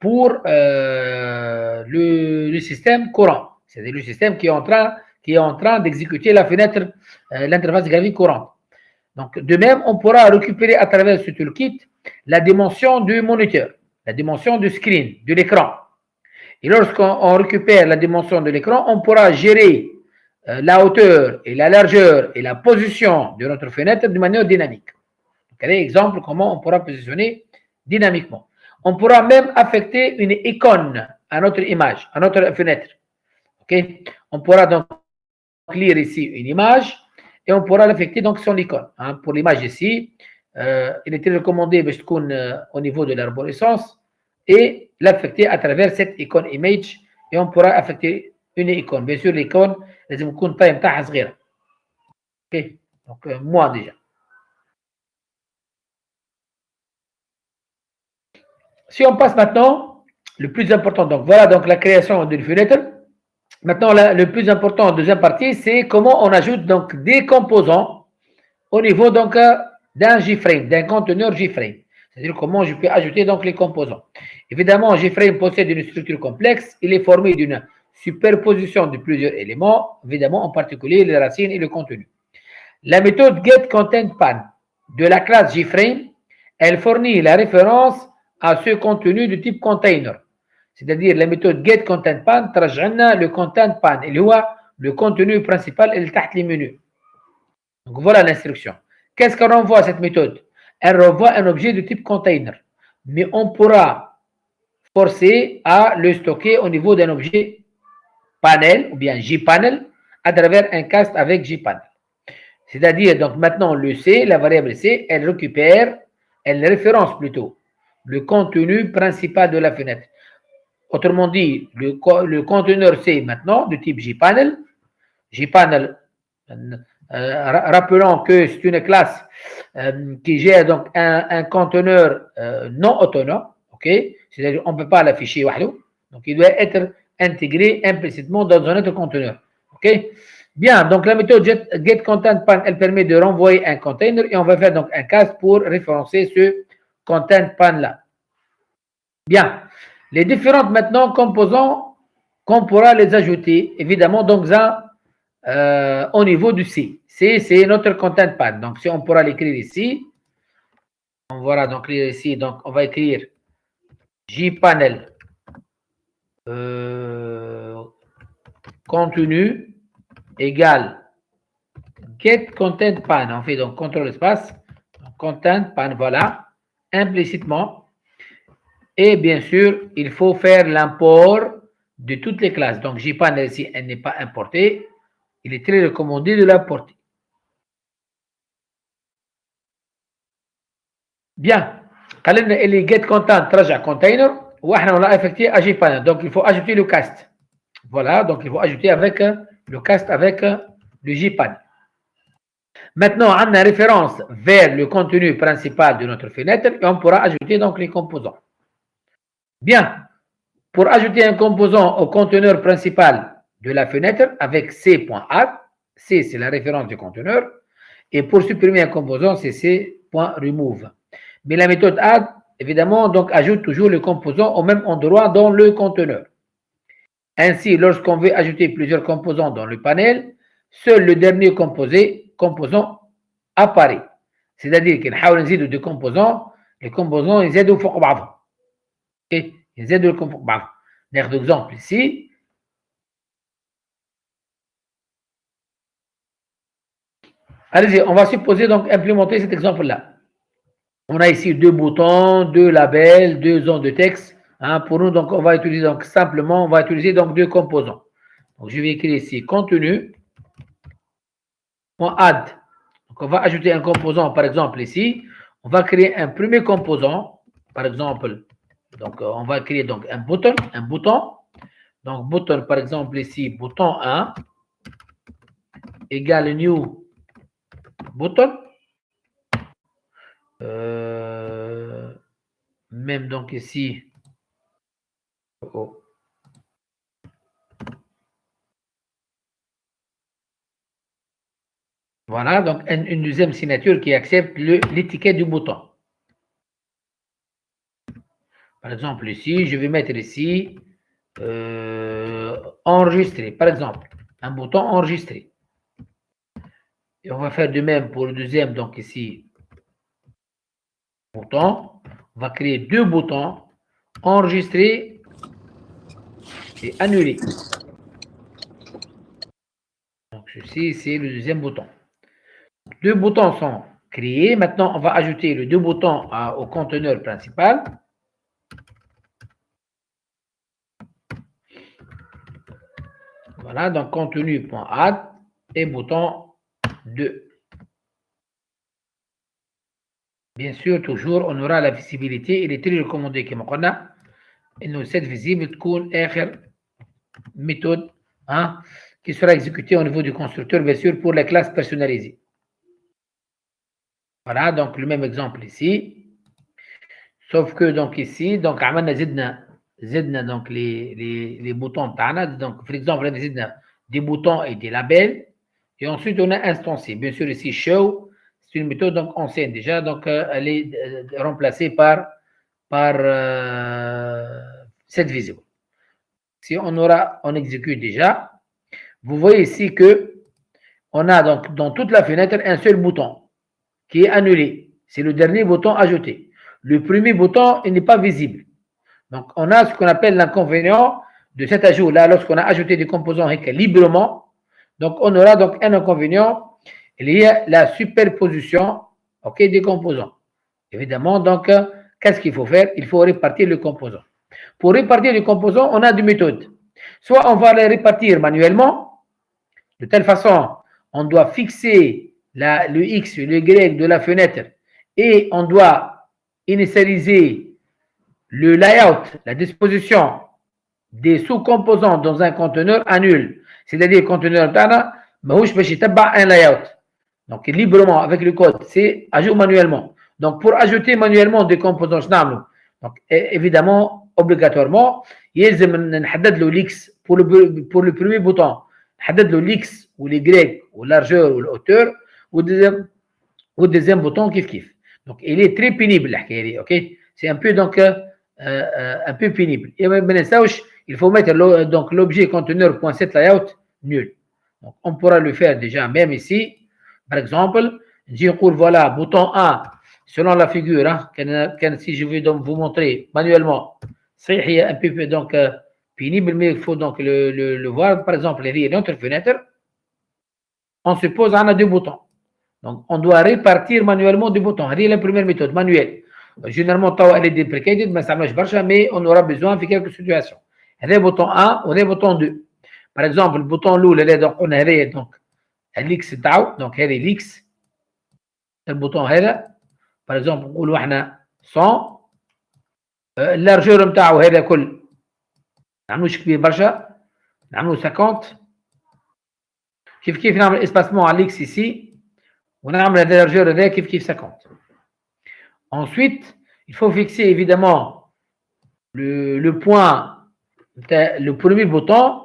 pour le système courant. C'est-à-dire le système qui est en train d'exécuter la fenêtre, l'interface graphique courante. Donc, de même, on pourra récupérer à travers ce toolkit la dimension du moniteur, la dimension du screen, de l'écran. Et lorsqu'on récupère la dimension de l'écran, on pourra gérer la hauteur et la largeur et la position de notre fenêtre de manière dynamique. Donc, un exemple comment on pourra positionner dynamiquement. On pourra même affecter une icône à notre image, à notre fenêtre. Okay? On pourra donc lire ici une image et on pourra l'affecter donc son icône. Hein. Pour l'image ici, il est recommandé au niveau de l'arborescence et l'affecter à travers cette icône image et on pourra affecter une icône. Bien sûr, l'icône, لازم يكون الطاية بتاعها صغيرة. OK. Donc, moi déjà. Si on passe maintenant, le plus important, donc voilà donc la création d'une fenêtre. Maintenant, le plus important en deuxième partie, c'est comment on ajoute donc des composants au niveau donc d'un JFrame, d'un conteneur JFrame. C'est-à-dire comment je peux ajouter donc les composants. Évidemment, JFrame possède une structure complexe. Il est formé d'une superposition de plusieurs éléments, évidemment en particulier les racines et le contenu. La méthode getContentPan de la classe JFrame, elle fournit la référence à ce contenu de type container. C'est-à-dire la méthode getContentPan ترجعنا le contentPan اللي هو le contenu principal اللي تحت les menus. Donc voilà l'instruction. Qu'est-ce qu'on renvoie à cette méthode? Elle renvoie un objet de type container. Mais on pourra forcer à le stocker au niveau d'un objet panel ou bien JPanel à travers un cast avec JPanel. C'est-à-dire, donc maintenant, le C, la variable C, elle récupère, elle référence plutôt le contenu principal de la fenêtre. Autrement dit, le conteneur C maintenant de type JPanel, JPanel, rappelons que c'est une classe qui gère donc un conteneur non autonome, ok? C'est-à-dire on ne peut pas l'afficher wahdo, donc il doit être intégré implicitement dans un autre conteneur, ok? Bien, donc la méthode getContentPan, elle permet de renvoyer un container et on va faire donc un cast pour référencer ce contentPan là. Bien, les différentes maintenant composants qu'on pourra les ajouter, évidemment, donc ça, au niveau du C. C, c'est notre contentPan. Donc, si on pourra l'écrire ici, on va donc lire ici, donc on va écrire JPanel contenu égale getContentPan. On fait donc contrôle espace, contentPan, voilà, implicitement. Et bien sûr, il faut faire l'import de toutes les classes. Donc, JPanel, si elle n'est pas importée, il est très recommandé de l'importer. Bien. قالنا اللي get content ترجع container واحنا on l'a affecté à JPanel. Donc, il faut ajouter le cast. Voilà, donc il faut ajouter avec le cast avec le JPanel. Maintenant, on a référence vers le contenu principal de notre fenêtre et on pourra ajouter donc les composants. Bien. Pour ajouter un composant au conteneur principal de la fenêtre avec C.add, C c'est la référence du conteneur, et pour supprimer un composant, c'est C.remove. Mais la méthode add, évidemment, donc ajoute toujours le composant au même endroit dans le conteneur. Ainsi, lorsqu'on veut ajouter plusieurs composants dans le panel, seul le dernier composant apparaît. C'est-à-dire qu'il y a des composants, Les composants يزيدوا فوق بعضهم. OK يزيدوا لكم فوق بعضهم. ناخذ exemple ici. Allez-y, on va supposer donc implémenter cet exemple-là. On a ici deux boutons, deux labels, deux zones de texte. Hein, pour nous, donc, on va utiliser donc simplement, on va utiliser donc deux composants. Donc, je vais écrire ici contenu. Add. Donc, on va ajouter un composant, par exemple ici. On va créer un premier composant, par exemple. Donc, on va créer donc un bouton. Donc, bouton, par exemple ici, bouton 1 égale new bouton. Même donc ici. Oh. Voilà, donc une deuxième signature qui accepte l'étiquette du bouton. Par exemple, ici, je vais mettre ici enregistrer, par exemple, un bouton enregistrer. Et on va faire de même pour le deuxième, donc ici, bouton. On va créer deux boutons, enregistrer et annuler. Donc ceci, c'est le deuxième bouton. Deux boutons sont créés. Maintenant, on va ajouter les deux boutons au conteneur principal. Voilà, donc contenu.add et bouton 2. Bien sûr, toujours, on aura la visibilité. Il est très recommandé كما قلنا إنه cette visible تكون آخر méthode qui sera exécutée au niveau du constructeur, bien sûr, pour les classes personnalisées. Voilà, donc le même exemple ici. Sauf que donc ici, donc عملنا زدنا donc les boutons بتاعنا. Donc, par exemple, زدنا des boutons et des labels. Et ensuite, on a instancié. Bien sûr, ici, show, c'est une méthode donc ancienne déjà. Donc, elle est remplacée par cette visible. Si on exécute déjà, vous voyez ici que on a donc dans toute la fenêtre un seul bouton qui est annulé. C'est le dernier bouton ajouté. Le premier bouton, il n'est pas visible. Donc, on a ce qu'on appelle l'inconvénient de cet ajout-là lorsqu'on a ajouté des composants librement. Donc, on aura donc un inconvénient lié à la superposition des composants. Évidemment, donc, qu'est-ce qu'il faut faire? Il faut répartir le composant. Pour répartir les composants, on a deux méthodes. Soit on va les répartir manuellement, de telle façon, on doit fixer le X et le Y de la fenêtre et on doit initialiser le layout, la disposition des sous-composants dans un conteneur annule. C'est-à-dire le conteneur ماهوش باش يتبع un layout. Donc librement avec le code, c'est ajout manuellement. Donc pour ajouter manuellement des composants donc évidemment obligatoirement يلزم نحدد له l'X pour le premier bouton. نحدد له l'X ou l'Y ou largeur ou l'hauteur ou deuxième bouton kiff. Donc il est très pénible الحكايه دي, OK? C'est un peu donc un peu pénible. Et il faut mettre donc l'objet conteneur.set layout nul. Donc, on pourra le faire déjà même ici. Par exemple, je dis voilà, bouton 1, selon la figure, si je vais donc vous montrer manuellement, c'est un peu donc pénible, mais il faut donc le voir. Par exemple, il y a notre fenêtre. On suppose qu'on a deux boutons. Donc, on doit répartir manuellement deux boutons. C'est la première méthode, manuelle. Généralement, elle est deprecated, mais ça marche pas, mais on aura besoin de quelques situations. Il y a le bouton 1 ou le bouton 2. Par exemple, le bouton lourd, on a donc l'X donc il y a l'X. Le bouton هذا, par exemple, on a 100. Largeur نتاعو هذا كل نعملوش كبير برشا, نعملو 50. كيف نعمل espacement على l'X ici. On a la largeur de kiff 50. Ensuite, il faut fixer évidemment le point, le premier bouton.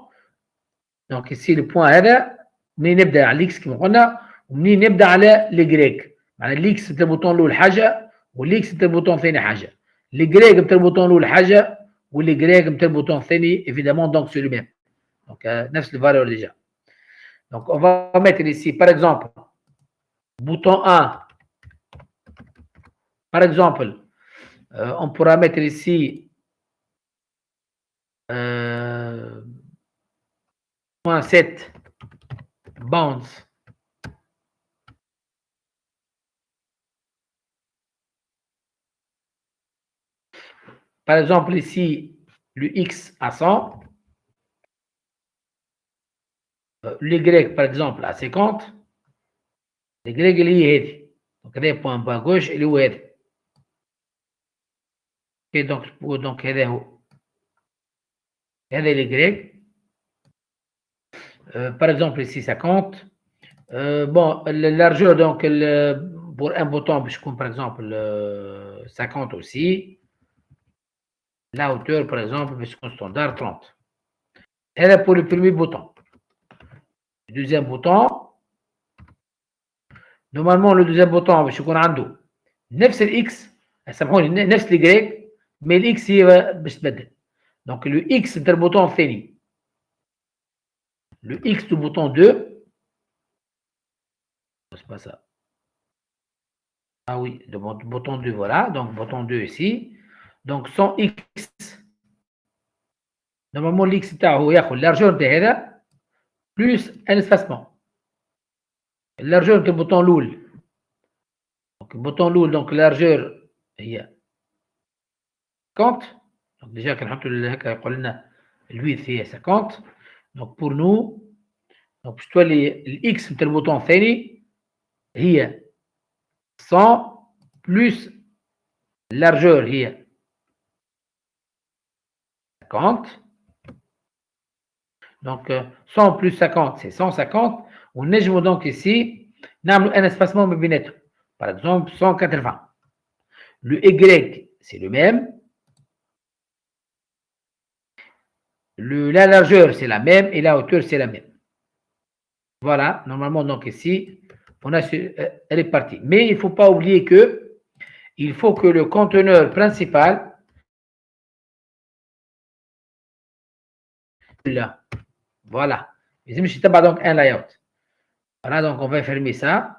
Donc ici le point هذا منين نبدا على الإكس كما قلنا ومنين نبدا على الإكريك. معناها الإكس نتاع البوطون الأول حاجة والإكس نتاع البوطون الثاني حاجة. الإكريك نتاع البوطون الأول حاجة والإكريك نتاع البوطون الثاني évidemment donc c'est le même. Donc نفس الفالور déjà. Donc on va mettre ici par exemple bouton 1. Par exemple, On pourra mettre ici .7 bounds. Par exemple, ici, le X à 100, l'Y, par exemple, à 50, l'Y, il est هذه. Donc, هذا point bas gauche, il est où هذا. Ok, donc هذا هو. هذا l'Y. Par exemple, ici, 50. Bon, la largeur, donc, pour un bouton, je compte, par exemple, 50 aussi. La hauteur, par exemple, je compte standard 30. هذا pour le premier bouton. Le deuxième bouton, normalement, le deuxième bouton, باش يكون عنده نفس الاكس، سامحوني، نفس الجريك، mais الاكس هي باش تبدل. Donc le X نتاع البوطون الثاني، le X du bouton 2, c'est pas ça. Ah oui, le bouton 2, voilà, donc bouton 2 ici. Donc son X, normalement l'X تاعو ياخذ largeur نتاع هذا plus un espacement. largeur نتاع البوطون الاول. Donc البوطون الاول donc largeur هي 50. Donc déjà كنحطوا هكا يقول لنا الويدث هي 50. Donc pour nous, donc باش تولي الاكس نتاع البوطون الثاني هي 100 plus largeur هي 50. Donc 100 plus 50 c'est 150. ونجموا donc ici نعملوا un espacement ما بيناتهم. Par exemple 180. Le Y c'est le même. La largeur c'est la même et la hauteur c'est la même. Voilà, normalement donc ici on a elle est partie. Mais il ne faut pas oublier que il faut que le conteneur principal là, voilà. Je me suis pas donc un layout. Voilà, donc on va fermer ça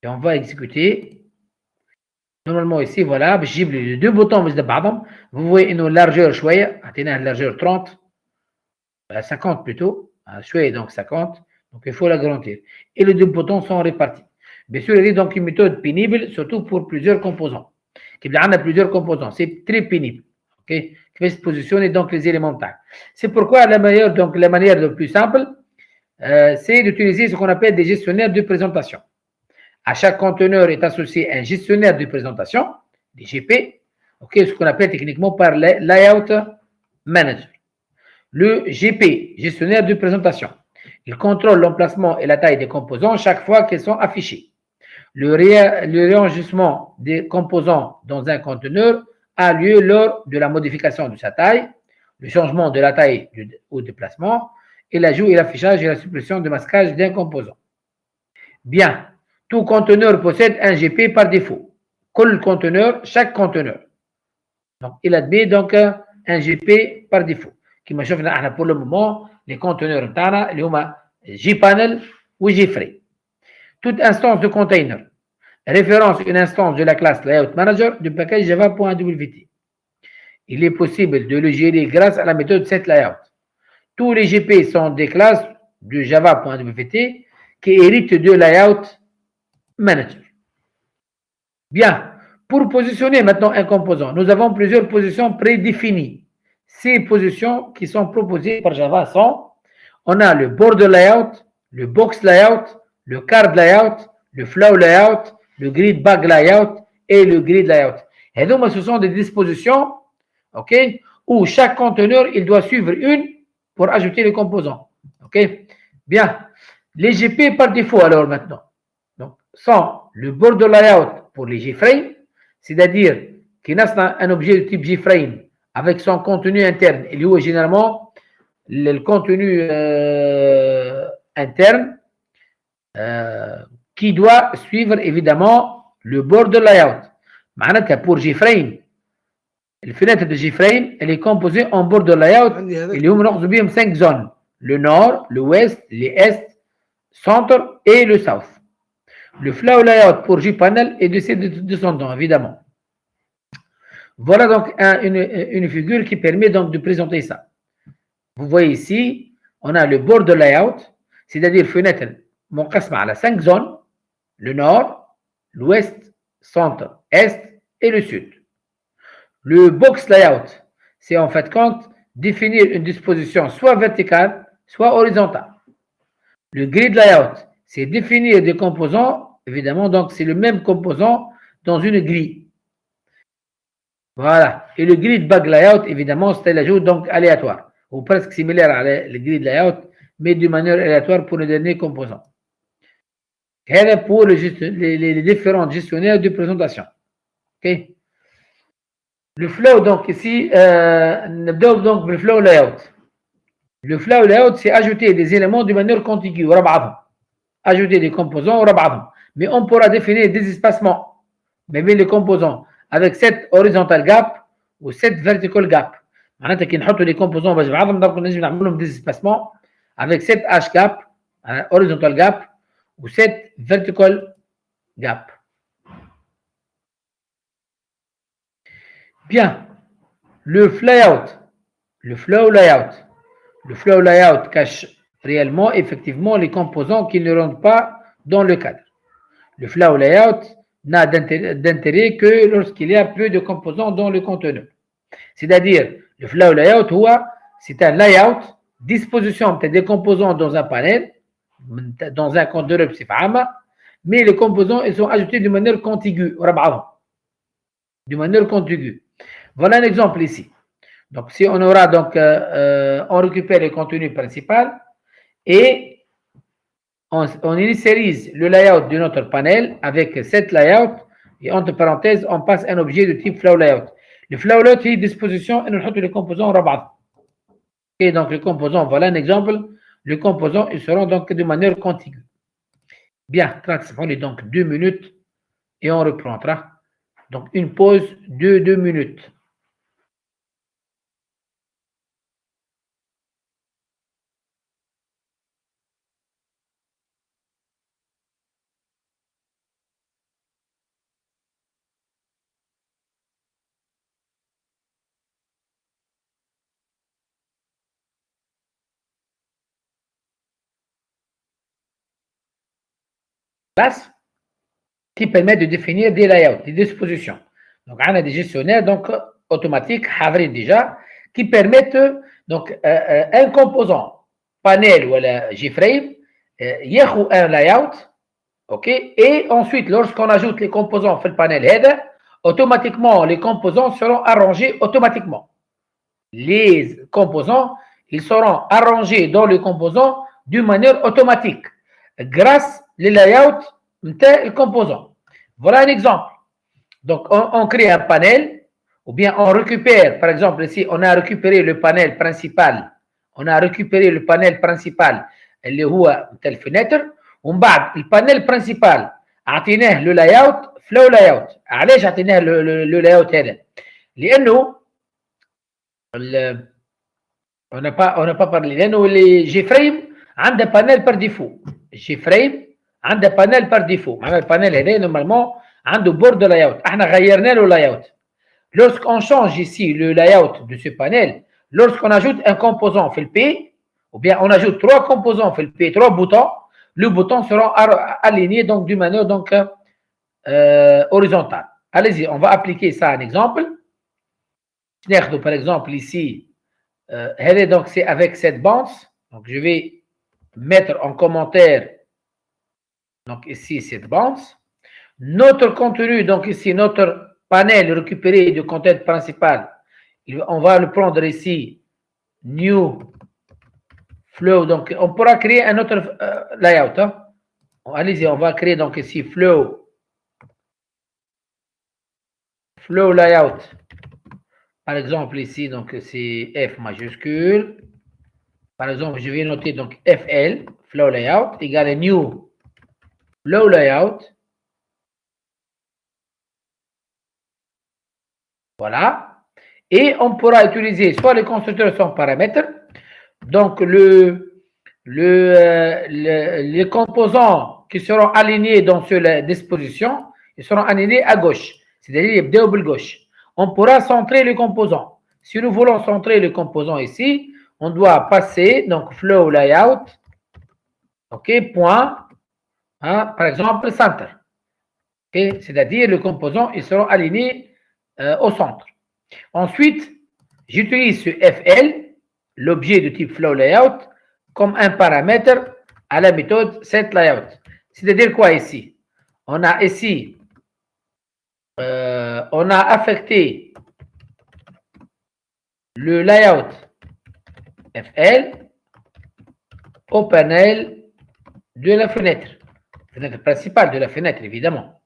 et on va exécuter. Normalement ici, voilà, j'ai les deux boutons, vous voyez une largeur chouette, une largeur 30, 50 plutôt, chouette donc 50, donc il faut l'agrandir. Et les deux boutons sont répartis. Bien sûr, il y a donc une méthode pénible, surtout pour plusieurs composants. Il y a plusieurs composants, c'est très pénible. Ok, qui va se positionner donc les éléments de taille. C'est pourquoi la manière la plus simple, c'est d'utiliser ce qu'on appelle des gestionnaires de présentation. À chaque conteneur est associé un gestionnaire de présentation, DGP, okay, ce qu'on appelle techniquement par Layout Manager. Le GP, gestionnaire de présentation, il contrôle l'emplacement et la taille des composants chaque fois qu'ils sont affichés. Le réenregistrement des composants dans un conteneur a lieu lors de la modification de sa taille, le changement de la taille au déplacement, et l'ajout et l'affichage et la suppression de masquage d'un composant. Bien, tout conteneur possède un GP par défaut. Chaque conteneur. Donc, il admet donc un GP par défaut. Comme je vous pour le moment, les conteneurs ils ont JPanel ou JFrame. Toute instance de container référence une instance de la classe Layout Manager du package java.wt. Il est possible de le gérer grâce à la méthode setLayout. Tous les GP sont des classes de java.wt qui héritent de Layout Manager. Bien, pour positionner maintenant un composant, nous avons plusieurs positions prédéfinies. Ces positions qui sont proposées par Java sont, on a le border layout, le box layout, le card layout, le flow layout, le grid bag layout et le grid layout. Et donc, ce sont des dispositions, ok, où chaque conteneur, il doit suivre une pour ajouter les composants. Ok, bien. Les GP par défaut alors maintenant. Donc, sont le border layout pour les JFrame, c'est-à-dire qu'il a un objet de type JFrame avec son contenu interne. Il y a généralement le contenu interne qui doit suivre évidemment le border layout. معناتها pour JFrame, la fenêtre de JFrame, elle est composée en border layout. اللي هم ناخذوا بهم 5 zones: le nord, l'ouest, l'est, centre et le south. Le flow layout pour JPanel et de ses descendants, évidemment. Voilà donc une figure qui permet donc de présenter ça. Vous voyez ici, on a le border layout, c'est-à-dire fenêtre منقسمة على 5 zones, le nord, l'ouest, centre, est et le sud. Le box layout, c'est en fait compte définir une disposition soit verticale, soit horizontale. Le grid layout, c'est définir des composants, évidemment, donc c'est le même composant dans une grille. Voilà. Et le grid bug layout, évidemment, c'est l'ajout donc aléatoire, ou presque similaire à le grid layout, mais d'une manière aléatoire pour le dernier composant. C'est pour les différents gestionnaires de présentation. Okay. Le flow, donc ici, donc le flow layout. Le flow layout, c'est ajouter des éléments de manière contiguë, ajouter des composants, mais on pourra définir des espacements بين les composants avec cette horizontal gap ou cette vertical gap. معناتها كي نحطوا les composants باش بعضهم دونك نجم نعمل لهم des espacements avec cette h gap, horizontal gap ou cette vertical gap. Bien, le flow layout cache réellement, effectivement, les composants qui ne rentrent pas dans le cadre. Le flow layout n'a d'intérêt que lorsqu'il y a peu de composants dans le conteneur. C'est-à-dire, le flow layout, c'est un layout, disposition des composants dans un panel, dans un conteneur, mais les composants ils sont ajoutés de manière contiguë. De manière contiguë. Voilà un exemple ici. Donc, si on aura donc, on récupère le contenu principal et on initialise le layout de notre panel avec cette layout et entre parenthèses, on passe un objet de type flow layout. Le flow layout est disposition et nous mettons les composants en et donc les composants, voilà un exemple. Les composants, ils seront donc de manière contiguë. Bien, on est donc 2 minutes et on reprendra. Donc une pause de 2 minutes. Qui permet de définir des layouts, des dispositions. Donc, on a des gestionnaires donc, automatiques, déjà, qui permettent donc, un composant, panel ou JFrame, il y a un layout, ok, et ensuite, lorsqu'on ajoute les composants sur le panel header, automatiquement, les composants seront arrangés automatiquement. Les composants, ils seront arrangés dans le composant d'une manière automatique, grâce les layouts le composant. Voilà un exemple. Donc, on crée un panel, ou bien on récupère, par exemple, ici, on a récupéré le panel principal. On a récupéré le panel principal, اللي هو تاع الفenêtre, ومن بعد البانيل principal اعطيناه le layout flow layout. علاش اعطيناه le layout هذا؟ لأنه on n'a pas parlé لأنه les JFrame عنده panel par défaut. JFrame عنده بانيل بار ديفو معناها البانيل هذا نورمالمون عنده بورد لايوت احنا غيرنا له لايوت lorsqu'on change ici le layout de ce panel lorsqu'on ajoute un composant في P ou bien on ajoute 3 composants في P 3 boutons le bouton sera aligné donc d'une manière donc horizontale. Allez-y, on va appliquer ça à un exemple. Par exemple ici donc c'est avec cette bande, donc je vais mettre en commentaire. Donc ici, cette bande. Notre contenu, donc ici, notre panel récupéré du content principal, on va le prendre ici, new flow. Donc, on pourra créer un autre layout. Hein. Allez-y, on va créer donc ici flow layout. Par exemple, ici, donc c'est F majuscule. Par exemple, je vais noter donc FL, flow layout, égale new flow layout. Voilà. Et on pourra utiliser soit les constructeurs sans paramètres, donc les composants qui seront alignés dans cette disposition, ils seront alignés à gauche, c'est-à-dire double gauche. On pourra centrer le composant. Si nous voulons centrer le composant ici, on doit passer, donc flow layout, ok, point, hein, par exemple, center. Okay, c'est-à-dire le composant, ils seront alignés au centre. Ensuite, j'utilise ce FL, l'objet de type flow layout, comme un paramètre à la méthode setLayout. C'est-à-dire quoi ici? On a ici, on a affecté le layout FL au panel de la fenêtre principale de la fenêtre, évidemment.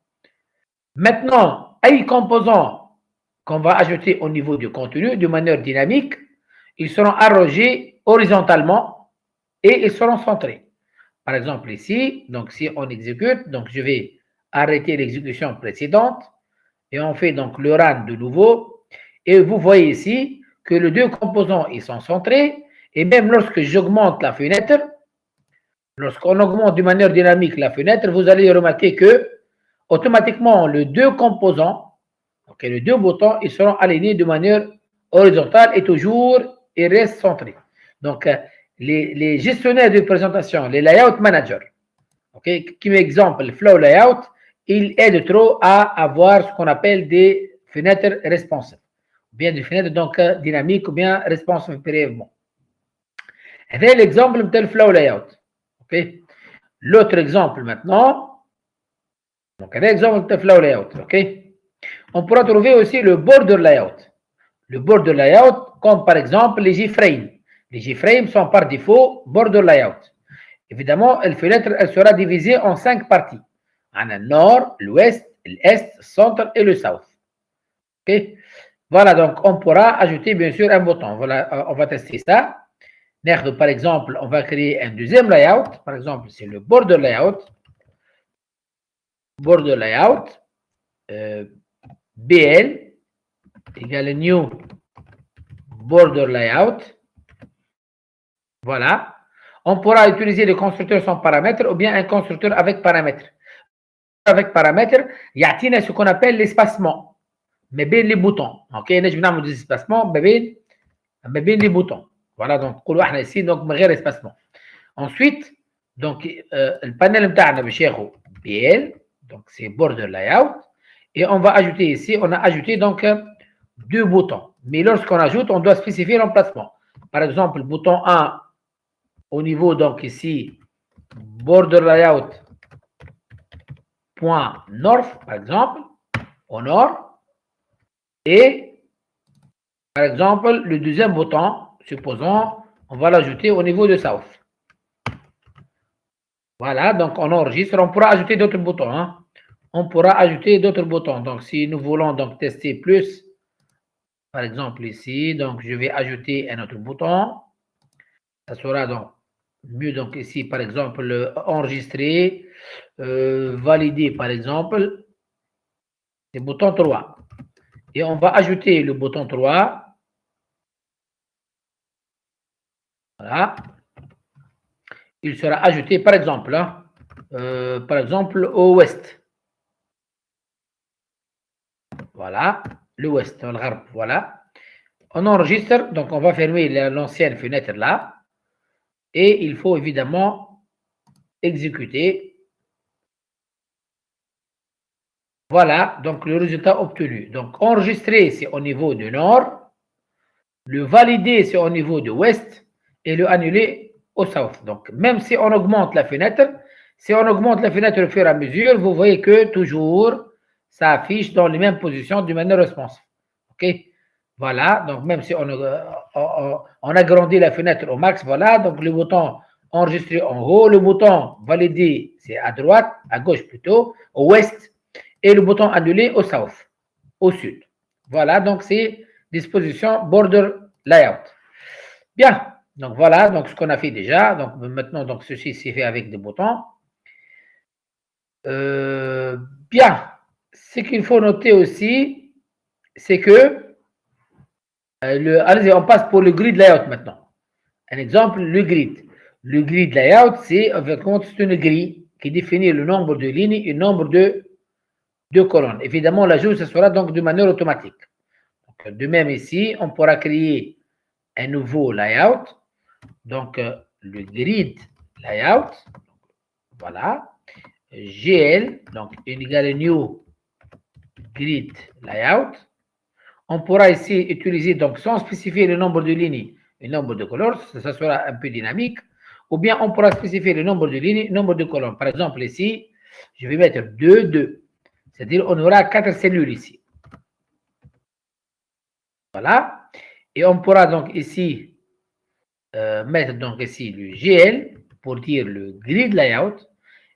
Maintenant, les composants qu'on va ajouter au niveau du contenu de manière dynamique, ils seront arrangés horizontalement et ils seront centrés. Par exemple, ici, donc si on exécute, donc je vais arrêter l'exécution précédente et on fait donc le run de nouveau. Et vous voyez ici que les deux composants, ils sont centrés. Et même lorsque j'augmente la fenêtre, lorsqu'on augmente de manière dynamique la fenêtre, vous allez remarquer que automatiquement, les deux composants, okay, les deux boutons, ils seront alignés de manière horizontale et toujours, ils restent centrés. Donc, les gestionnaires de présentation, les layout managers, okay, comme exemple, flow layout, ils aident trop à avoir ce qu'on appelle des fenêtres responsives, ou bien des fenêtres donc dynamiques, ou bien responsives brièvement. C'est l'exemple de flow layout. Okay. L'autre exemple maintenant, donc un exemple de flow layout. Okay. On pourra trouver aussi le border layout. Le border layout, comme par exemple les J-frames. Les J-frames sont par défaut border layout. Évidemment, la fenêtre elle sera divisée en 5 parties. On a le nord, l'ouest, l'est, le centre et le south. Okay. Voilà, donc on pourra ajouter bien sûr un bouton. Voilà, on va tester ça. Par exemple, on va créer un deuxième layout. Par exemple, c'est le border layout. Border layout. BL égale new border layout. Voilà. On pourra utiliser le constructeur sans paramètre ou bien un constructeur avec paramètre. Avec paramètre, il y a ce qu'on appelle l'espacement. Mais bien les boutons. Ok, je vais vous dire l'espacement, mais bien les boutons. Voilà, donc, ici, donc, espacement. Ensuite, donc, le panel de BL, donc c'est border layout. Et on va ajouter ici, on a ajouté donc deux boutons. Mais lorsqu'on ajoute, on doit spécifier l'emplacement. Par exemple, le bouton 1 au niveau, donc ici, border layout point north, par exemple, au nord. Et, par exemple, le deuxième bouton, supposons, on va l'ajouter au niveau de south. Voilà, donc on enregistre. On pourra ajouter d'autres boutons. Hein. On pourra ajouter d'autres boutons. Donc, si nous voulons donc tester plus, par exemple ici, donc je vais ajouter un autre bouton. Ça sera donc mieux. Donc ici, par exemple, enregistrer, valider, par exemple, le bouton 3. Et on va ajouter le bouton 3. Voilà. Il sera ajouté, par exemple, hein, au ouest. Voilà, le ouest, le gharb, voilà. On enregistre, donc on va fermer l'ancienne fenêtre là. Et il faut évidemment exécuter. Voilà, donc le résultat obtenu. Donc enregistrer, c'est au niveau du nord. Le valider, c'est au niveau de ouest. Et le annuler au south. Donc même si on augmente la fenêtre, si on augmente la fenêtre au fur et à mesure, vous voyez que toujours, ça affiche dans les mêmes positions de manière responsive. OK? Voilà, donc même si on agrandit la fenêtre au max, voilà, donc le bouton enregistrer en haut, le bouton valider, c'est à droite, à gauche plutôt, au ouest, et le bouton annuler au south, au sud. Voilà, donc c'est disposition border layout. Bien, donc voilà, donc ce qu'on a fait déjà, donc maintenant, donc ceci c'est fait avec des boutons. Bien, ce qu'il faut noter aussi, c'est que allez-y, on passe pour le grid layout maintenant. Un exemple, le grid. Le grid layout, c'est une grille qui définit le nombre de lignes et le nombre de colonnes. Évidemment, l'ajout, ce sera donc de manière automatique. Donc, de même ici, on pourra créer un nouveau layout. Donc, le grid layout, voilà, GL, donc égal new grid layout. On pourra ici utiliser, donc sans spécifier le nombre de lignes et le nombre de colonnes, ça sera un peu dynamique, ou bien on pourra spécifier le nombre de lignes et le nombre de colonnes. Par exemple, ici, je vais mettre 2, 2, c'est-à-dire on aura 4 cellules ici. Voilà, et on pourra donc ici mettre donc ici le GL pour dire le grid layout,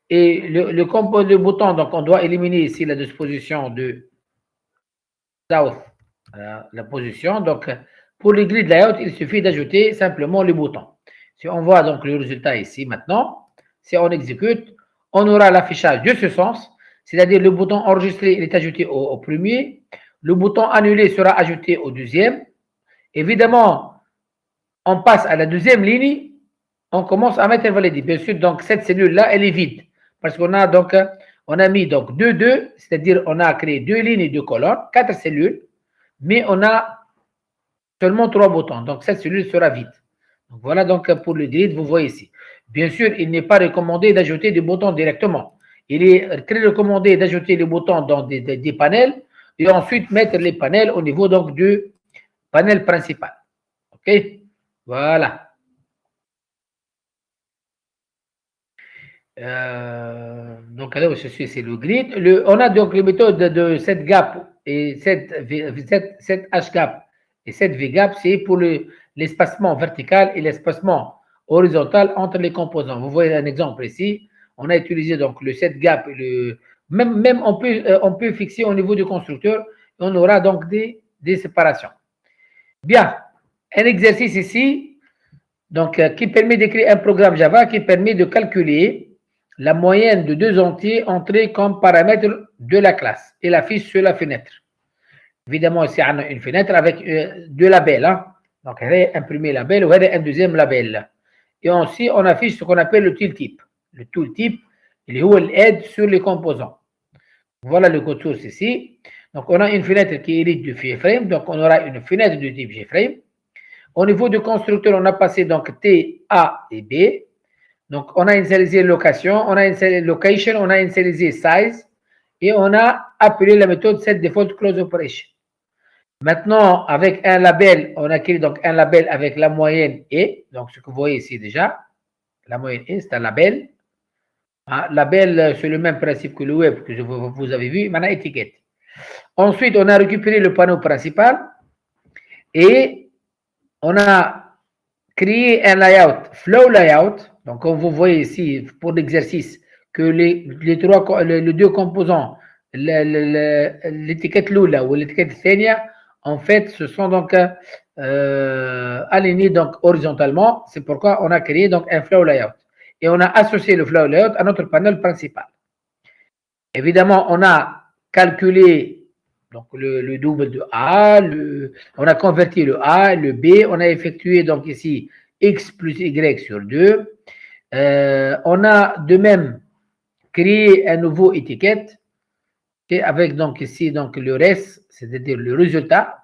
et le composant de bouton, donc on doit éliminer ici la disposition de south, la position. Donc, pour le grid layout, il suffit d'ajouter simplement le bouton. Si on voit donc le résultat ici maintenant, si on exécute, on aura l'affichage de ce sens, c'est-à-dire le bouton enregistré, il est ajouté au premier, le bouton annulé sera ajouté au deuxième. Évidemment, on passe à la deuxième ligne, on commence à mettre invalidé. Bien sûr, donc cette cellule-là, elle est vide, parce qu'on a donc, on a mis donc 2, 2, c'est-à-dire on a créé 2 lignes et 2 colonnes, 4 cellules, mais on a seulement 3 boutons. Donc, cette cellule sera vide. Donc, voilà donc pour le grid, vous voyez ici. Bien sûr, il n'est pas recommandé d'ajouter des boutons directement. Il est très recommandé d'ajouter les boutons dans des panels et ensuite mettre les panels au niveau donc du panel principal. OK? Voilà. Donc là, c'est le grid. On a donc les méthodes de set gap et set h gap et set v gap, c'est pour l'espacement vertical et l'espacement horizontal entre les composants. Vous voyez un exemple ici. On a utilisé donc le set gap, même on peut fixer au niveau du constructeur. On aura donc des séparations. Bien, un exercice ici, donc qui permet d'écrire un programme Java qui permet de calculer la moyenne de deux entiers entrés comme paramètre de la classe et l'affiche sur la fenêtre. Évidemment, ici, on a une fenêtre avec deux labels. Hein. Donc, on a imprimé label ou un deuxième label. Et ensuite, on affiche ce qu'on appelle le tooltip. Le tooltip, il aide sur les composants. Voilà le code source ici. Donc, on a une fenêtre qui hérite du JFrame. Donc, on aura une fenêtre de type JFrame. Au niveau du constructeur, on a passé donc T, A et B. Donc, on a initialisé location, on a initialisé location, on a initialisé size et on a appelé la méthode setDefaultCloseOperation. Maintenant, avec un label, on a créé donc un label avec la moyenne E. Donc, ce que vous voyez ici déjà, la moyenne E, c'est un label. Hein, label, c'est le même principe que le web que vous avez vu, maintenant étiquette. Ensuite, on a récupéré le panneau principal et on a créé un layout, flow layout. Donc, comme vous voyez ici, pour l'exercice, que les deux composants, l'étiquette Lula ou l'étiquette Senia, en fait, ce sont donc alignés donc, horizontalement. C'est pourquoi on a créé donc un flow layout. Et on a associé le flow layout à notre panel principal. Évidemment, on a calculé donc le double de A, on a converti le A, le B, on a effectué donc ici X plus Y sur 2. On a de même créé un nouveau étiquette avec donc ici donc le reste, c'est-à-dire le résultat.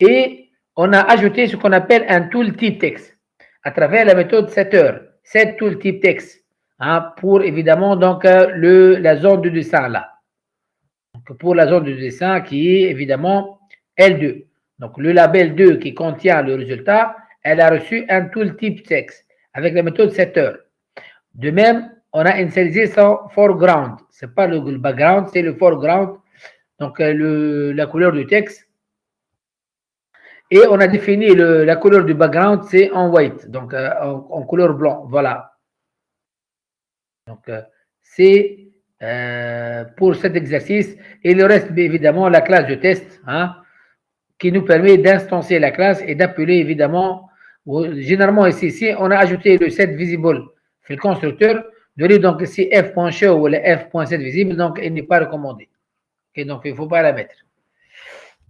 Et on a ajouté ce qu'on appelle un tooltip text à travers la méthode setter, set tooltip text, hein, pour évidemment donc la zone de dessin là. Donc pour la zone de dessin qui est évidemment L2. Donc le label 2 qui contient le résultat, elle a reçu un tooltip text avec la méthode setter. De même, on a initialisé son foreground. Ce n'est pas le background, c'est le foreground. Donc la couleur du texte. Et on a défini la couleur du background, c'est en white, donc en couleur blanc. Voilà. Donc c'est pour cet exercice. Et le reste, évidemment, la classe de test, hein, qui nous permet d'instancier la classe et d'appeler, évidemment, généralement ici, on a ajouté le set visible sur le constructeur. De dire donc ici f.show ou le f.set visible, donc il n'est pas recommandé. Okay, donc il ne faut pas la mettre.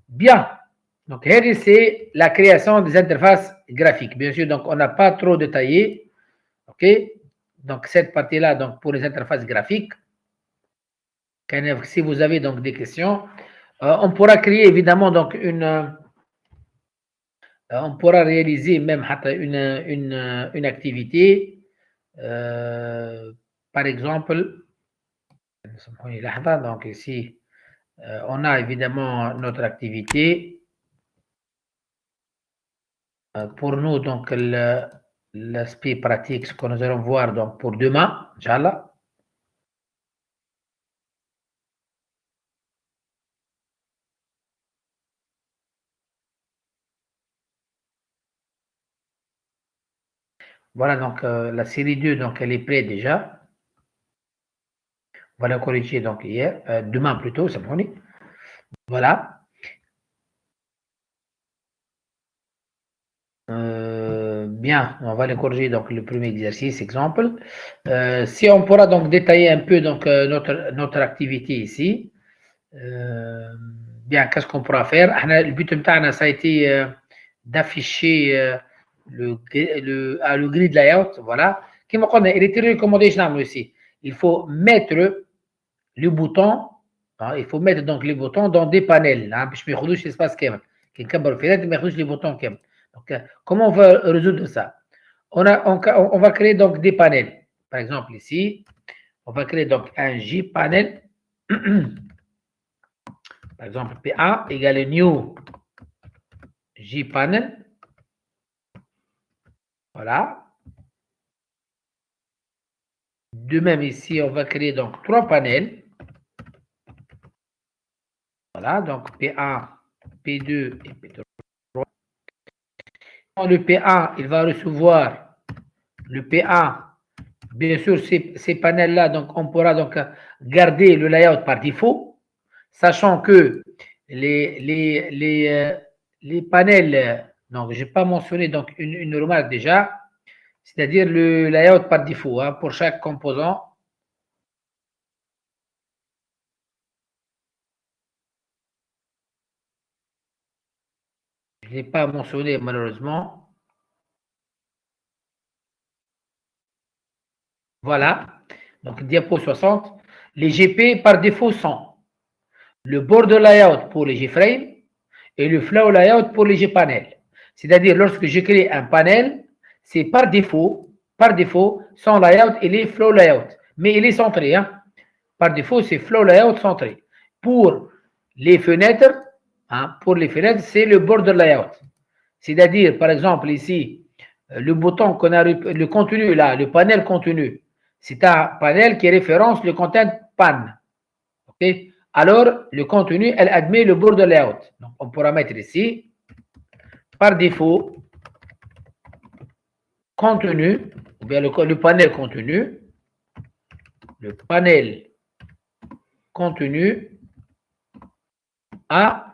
Bien. Donc, c'est la création des interfaces graphiques. Bien sûr, donc on n'a pas trop détaillé. OK? donc cette partie-là, donc pour les interfaces graphiques. Si vous avez donc des questions, on pourra créer évidemment donc on pourra réaliser même une activité, par exemple, donc ici, on a évidemment notre activité. Pour nous, donc, l'aspect pratique, ce que nous allons voir donc, pour demain, Inch'Allah. Voilà, donc la série 2, donc, elle est prête déjà. On va la corriger donc hier, demain plutôt, c'est bon. Voilà. Bien, on va les corriger donc le premier exercice, exemple. Si on pourra donc détailler un peu donc notre activité ici. Bien, qu'est-ce qu'on pourra faire? Le but ça a été d'afficher le grid layout, voilà. Comme on a, il est recommandé aussi. Il faut mettre le bouton, il faut mettre donc les boutons dans des panels. Je me redouche l'espace qui est les boutons. Donc, comment on va résoudre ça? On va créer donc des panels. Par exemple, ici, on va créer donc un J-panel. Par exemple, PA égale new J-panel. Voilà. De même, ici, on va créer donc 3 panels. Voilà, donc P1, P2 et P3. Le P1, il va recevoir le P1. Bien sûr, ces panels-là, donc on pourra donc garder le layout par défaut, sachant que les panels, donc je n'ai pas mentionné donc une remarque déjà, c'est-à-dire le layout par défaut pour chaque composant. Je ne l'ai pas mentionné malheureusement. Voilà, donc diapo 60. Les GP par défaut sont le border layout pour les G-frames et le flow layout pour les G-panels. C'est-à-dire, lorsque je crée un panel, c'est par défaut, son layout, il est flow layout. Mais il est centré. Par défaut, c'est flow layout centré. Pour les fenêtres, c'est le border layout. C'est-à-dire, par exemple, ici, le bouton qu'on a, le contenu là, le panel contenu, c'est un panel qui référence le content pan. OK? Alors, le contenu, elle admet le border layout. Donc, on pourra mettre ici, par défaut, contenu, ou bien le panel contenu, à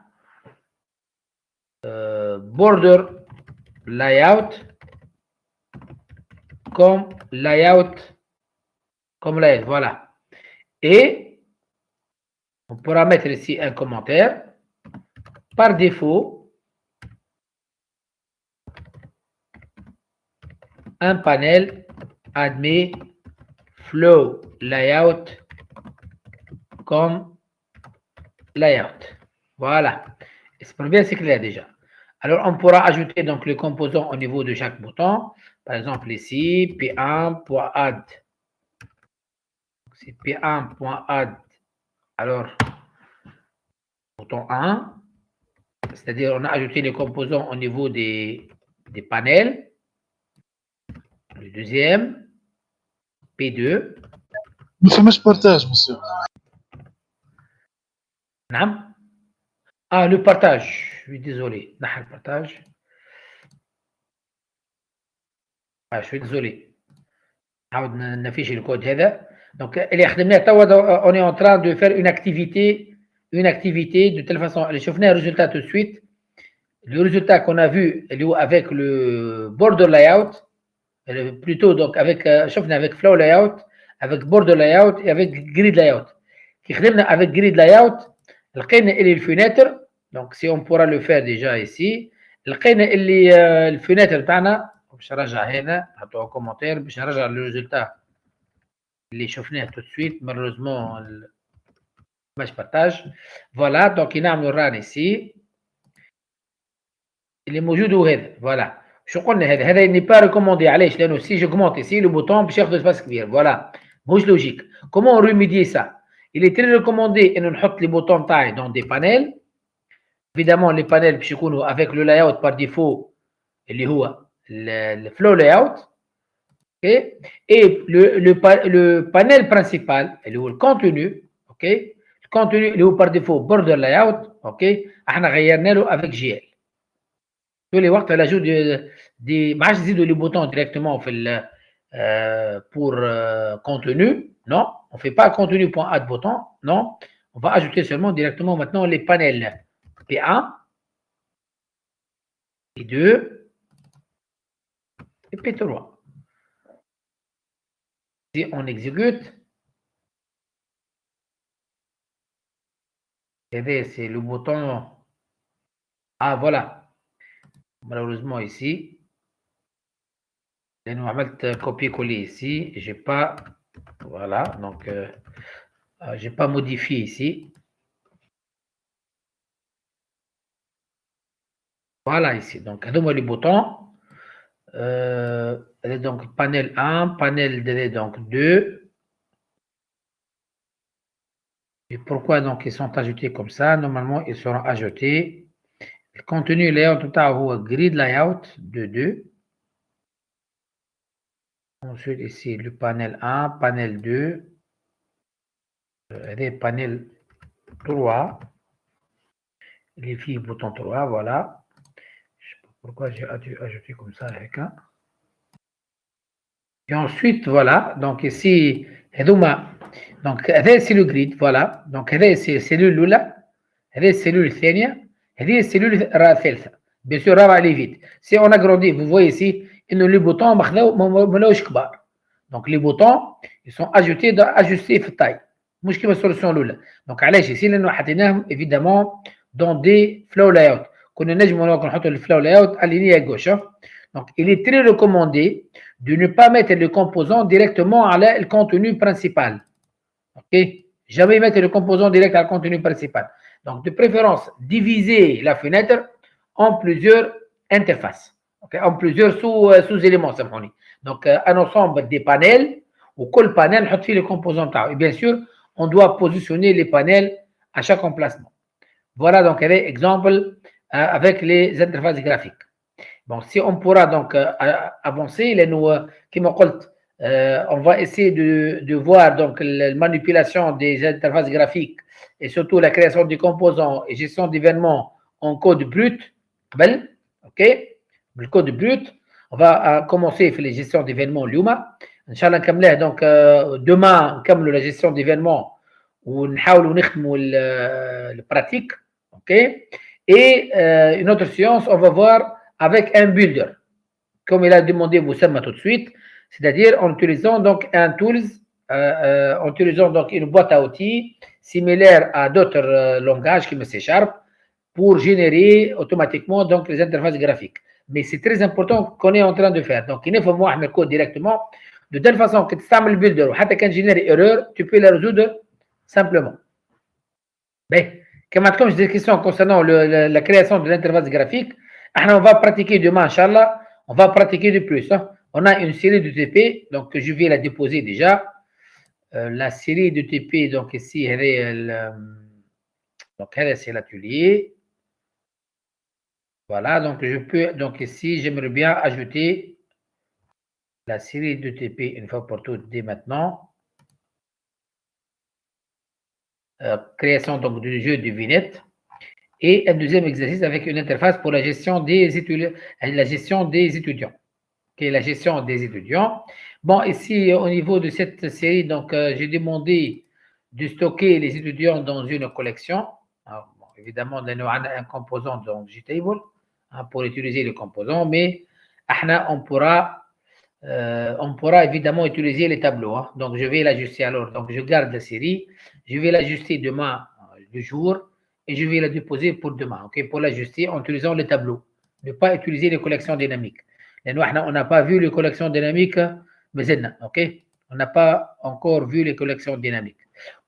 border layout comme layout, voilà. Et on pourra mettre ici un commentaire. Par défaut, un panel admet flow layout comme layout. Voilà. C'est bien, c'est clair déjà. Alors, on pourra ajouter donc les composants au niveau de chaque bouton. Par exemple, ici, P1.add. C'est P1.add. Alors, bouton 1, c'est-à-dire on a ajouté les composants au niveau des panels. Le deuxième, P2. ما فماش بارتاج مسيو. نعم. Ah, le partage. Je suis désolé. Le partage. Ah, je suis désolé. نحاول نفيش الكود هذا. Donc, اللي خدمناه توا on est en train de faire une activité de telle façon. اللي شفنا résultat tout de suite. Le résultat qu'on a vu avec le border layout, plutôt donc avec شفنا avec flow layout, avec border layout et avec grid layout. كي خدمنا avec grid layout لقينا اللي الفيناتر. Donc si on pourra le faire déjà ici, لقينا اللي الفيناتر تاعنا باش نرجع هنا نحطوه كومنتير باش نرجع للريزلتا اللي شفناه tout de suite malheureusement je partage. Voilà, donc ينعملوا الران ici. اللي موجود هو هذا فوالا. شو قلنا هذا ني با ريكوموندي. علاش؟ لانه سي جوغمونت ici لو بوتون باش ياخذ سباس كبير. فوالا مش لوجيك. كومون ريميديي سا؟ il est très recommandé انه نحط لي بوتون تاعي dans des panels. évidemment les panels باش يكونوا avec le layout par défaut اللي هو le flow layout. OK, et le panel principal اللي هو الكونتينيو. OK, الكونتينيو اللي هو par défaut border layout. OK, احنا غيرنا له avec GL. tous les وقت على جود دي ما عادش نزيدوا لي بوتون ديريكتومون في ال pour contenu. Non, on fait pas contenu.add bouton. Non, on va ajouter seulement directement maintenant les panels P1, P2 et P3. Si on exécute, c'est le bouton. Ah voilà, malheureusement ici, nous avons copier-coller ici, j'ai pas, voilà, donc j'ai pas modifié ici. Voilà ici, donc les boutons. Donc panel 1, panel donc 2. Et pourquoi donc ils sont ajoutés comme ça? Normalement, ils seront ajoutés. Le contenu layout tout à l'heure, grid layout de 2. Ensuite, ici, le panel 1, panel 2. Les panels 3. Les filles, bouton 3, voilà. Je ne sais pas pourquoi j'ai ajouté comme ça avec un. Et ensuite, voilà. Donc ici, donc c'est le grid, voilà. Donc c'est cellule là. هذه السيلول الثانية. هذه السيلول الثالثة. Bien sûr, راه aller vite. Si on agrandit, vous voyez ici, إنه les boutons ماهوش كبار. Donc les boutons, ils sont ajustés في التاي. مش كيما السوليسيون الأولى. Donc علاش ici لأنه حطيناهم évidemment dans des flow layout. كنا نجموا نحطوا الفلو layout aligné à gauche. Donc il est très recommandé de ne pas mettre les composants directement à le contenu principal. OK? Jamais mettre le composant direct à le contenu principal. Donc, de préférence, diviser la fenêtre en plusieurs interfaces, okay? En plusieurs sous-éléments. Donc, un ensemble des panels, où quel panel on fait les composants. Et bien sûr, on doit positionner les panels à chaque emplacement. Voilà donc un exemple avec les interfaces graphiques. Bon, si on pourra donc avancer, comme on dit, on va essayer de voir donc la manipulation des interfaces graphiques et surtout la création des composants et gestion d'événements en code brut. OK, le code brut. On va commencer avec les gestions d'événements Luma. Inch'Allah, donc demain, comme la gestion d'événements, on le pratique. OK, et une autre séance, on va voir avec un builder, comme il a demandé Moussamma tout de suite. C'est-à-dire en utilisant donc un tools, en utilisant donc une boîte à outils similaire à d'autres langages comme C# pour générer automatiquement donc les interfaces graphiques. Mais c'est très important qu'on est en train de faire. Donc il faut moi le code directement de telle façon que tu t'amènes le builder ou حتى كان génère erreur, tu peux la résoudre simplement. Ben, comme je dis des questions concernant la création de l'interface graphique, on va pratiquer demain, Inch'Allah, on va pratiquer de plus. Hein. On a une série de TP, donc je vais la déposer déjà. La série de TP, donc ici, donc c'est l'atelier. Voilà, donc je peux, donc ici, j'aimerais bien ajouter la série de TP une fois pour toutes dès maintenant. Création donc du jeu de vignettes. Et un deuxième exercice avec une interface pour la gestion des étudiants. Okay, la gestion des étudiants. Bon, ici, au niveau de cette série, donc, j'ai demandé de stocker les étudiants dans une collection. Alors, bon, évidemment, on a un composant dans JTable pour utiliser le composant, mais on pourra évidemment utiliser les tableaux. Hein. Donc, je vais l'ajuster alors. Donc, je garde la série. Je vais l'ajuster demain, le jour. Et je vais la déposer pour demain, okay, pour l'ajuster en utilisant les tableaux. Ne pas utiliser les collections dynamiques. Et nous, on n'a pas vu les collections dynamiques, mais OK. On n'a pas encore vu les collections dynamiques.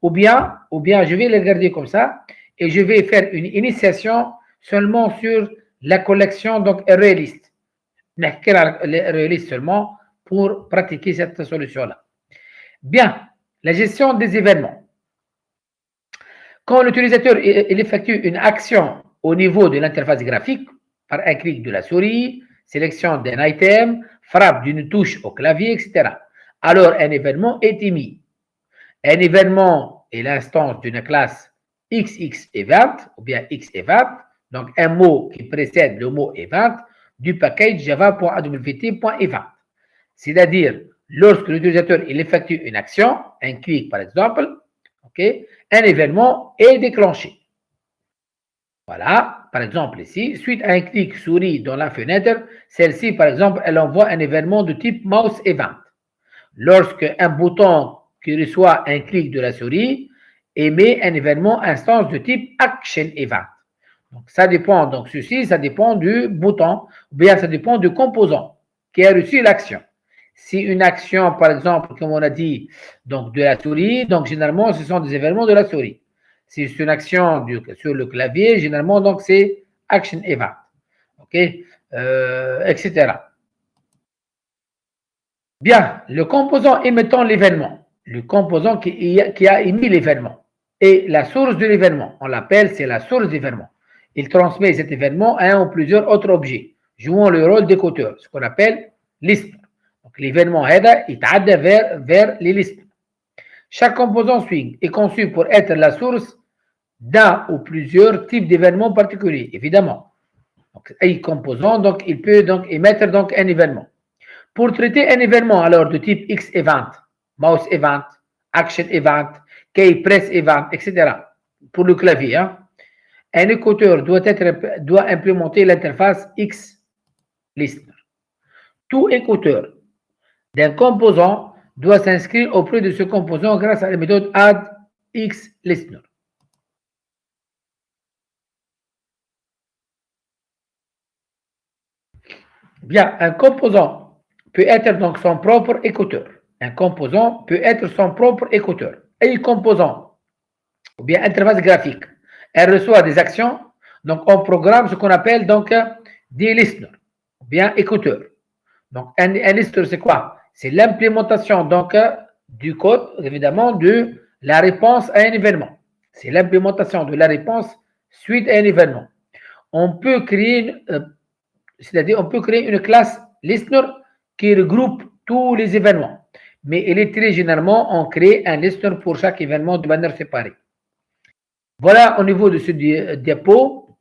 Ou bien, je vais les garder comme ça et je vais faire une initiation seulement sur la collection donc ArrayList. ArrayList seulement pour pratiquer cette solution-là. Bien, la gestion des événements. Quand l'utilisateur effectue une action au niveau de l'interface graphique, par un clic de la souris, sélection d'un item, frappe d'une touche au clavier, etc., alors un événement est émis. Un événement est l'instance d'une classe XXEvent ou bien XEvent, donc un mot qui précède le mot event du package java.awt.event. C'est-à-dire, lorsque l'utilisateur effectue une action, un clic par exemple, un événement est déclenché. Voilà, par exemple ici, suite à un clic souris dans la fenêtre, celle-ci, par exemple, elle envoie un événement de type mouse event. Lorsque un bouton qui reçoit un clic de la souris émet un événement instance de type action event. Donc, ça dépend, donc ceci, ça dépend du bouton, ou bien ça dépend du composant qui a reçu l'action. Si une action, par exemple, comme on a dit, donc de la souris, donc généralement, ce sont des événements de la souris. Si c'est une action sur le clavier, généralement, donc c'est action event, ok, etc. Bien, le composant émettant l'événement, le composant qui a émis l'événement, et la source de l'événement, on l'appelle, c'est la source d'événement. Il transmet cet événement à un ou plusieurs autres objets, jouant le rôle d'écouteur, ce qu'on appelle listener. Donc, l'événement هذا يتعدى vers les listeners. Chaque composant swing est conçu pour être la source d'un ou plusieurs types d'événements particuliers, évidemment. Donc, un composant, donc, il peut donc émettre donc un événement. Pour traiter un événement alors de type XEvent, mouse event, action event, key press event, etc. pour le clavier, un écouteur doit implémenter l'interface XListener. Tout écouteur d'un composant doit s'inscrire auprès de ce composant grâce à la méthode addXListener. Bien, un composant peut être donc son propre écouteur. Un composant peut être son propre écouteur. Et le composant, ou bien interface graphique, elle reçoit des actions, donc on programme ce qu'on appelle donc des listeners, ou bien écouteurs. Donc un listener, c'est quoi? C'est l'implémentation donc du code, évidemment, de la réponse à un événement. C'est l'implémentation de la réponse suite à un événement. On peut créer c'est-à-dire on peut créer une classe listener qui regroupe tous les événements. Mais il est très généralement, on crée un listener pour chaque événement de manière séparée. Voilà au niveau de ce diapo,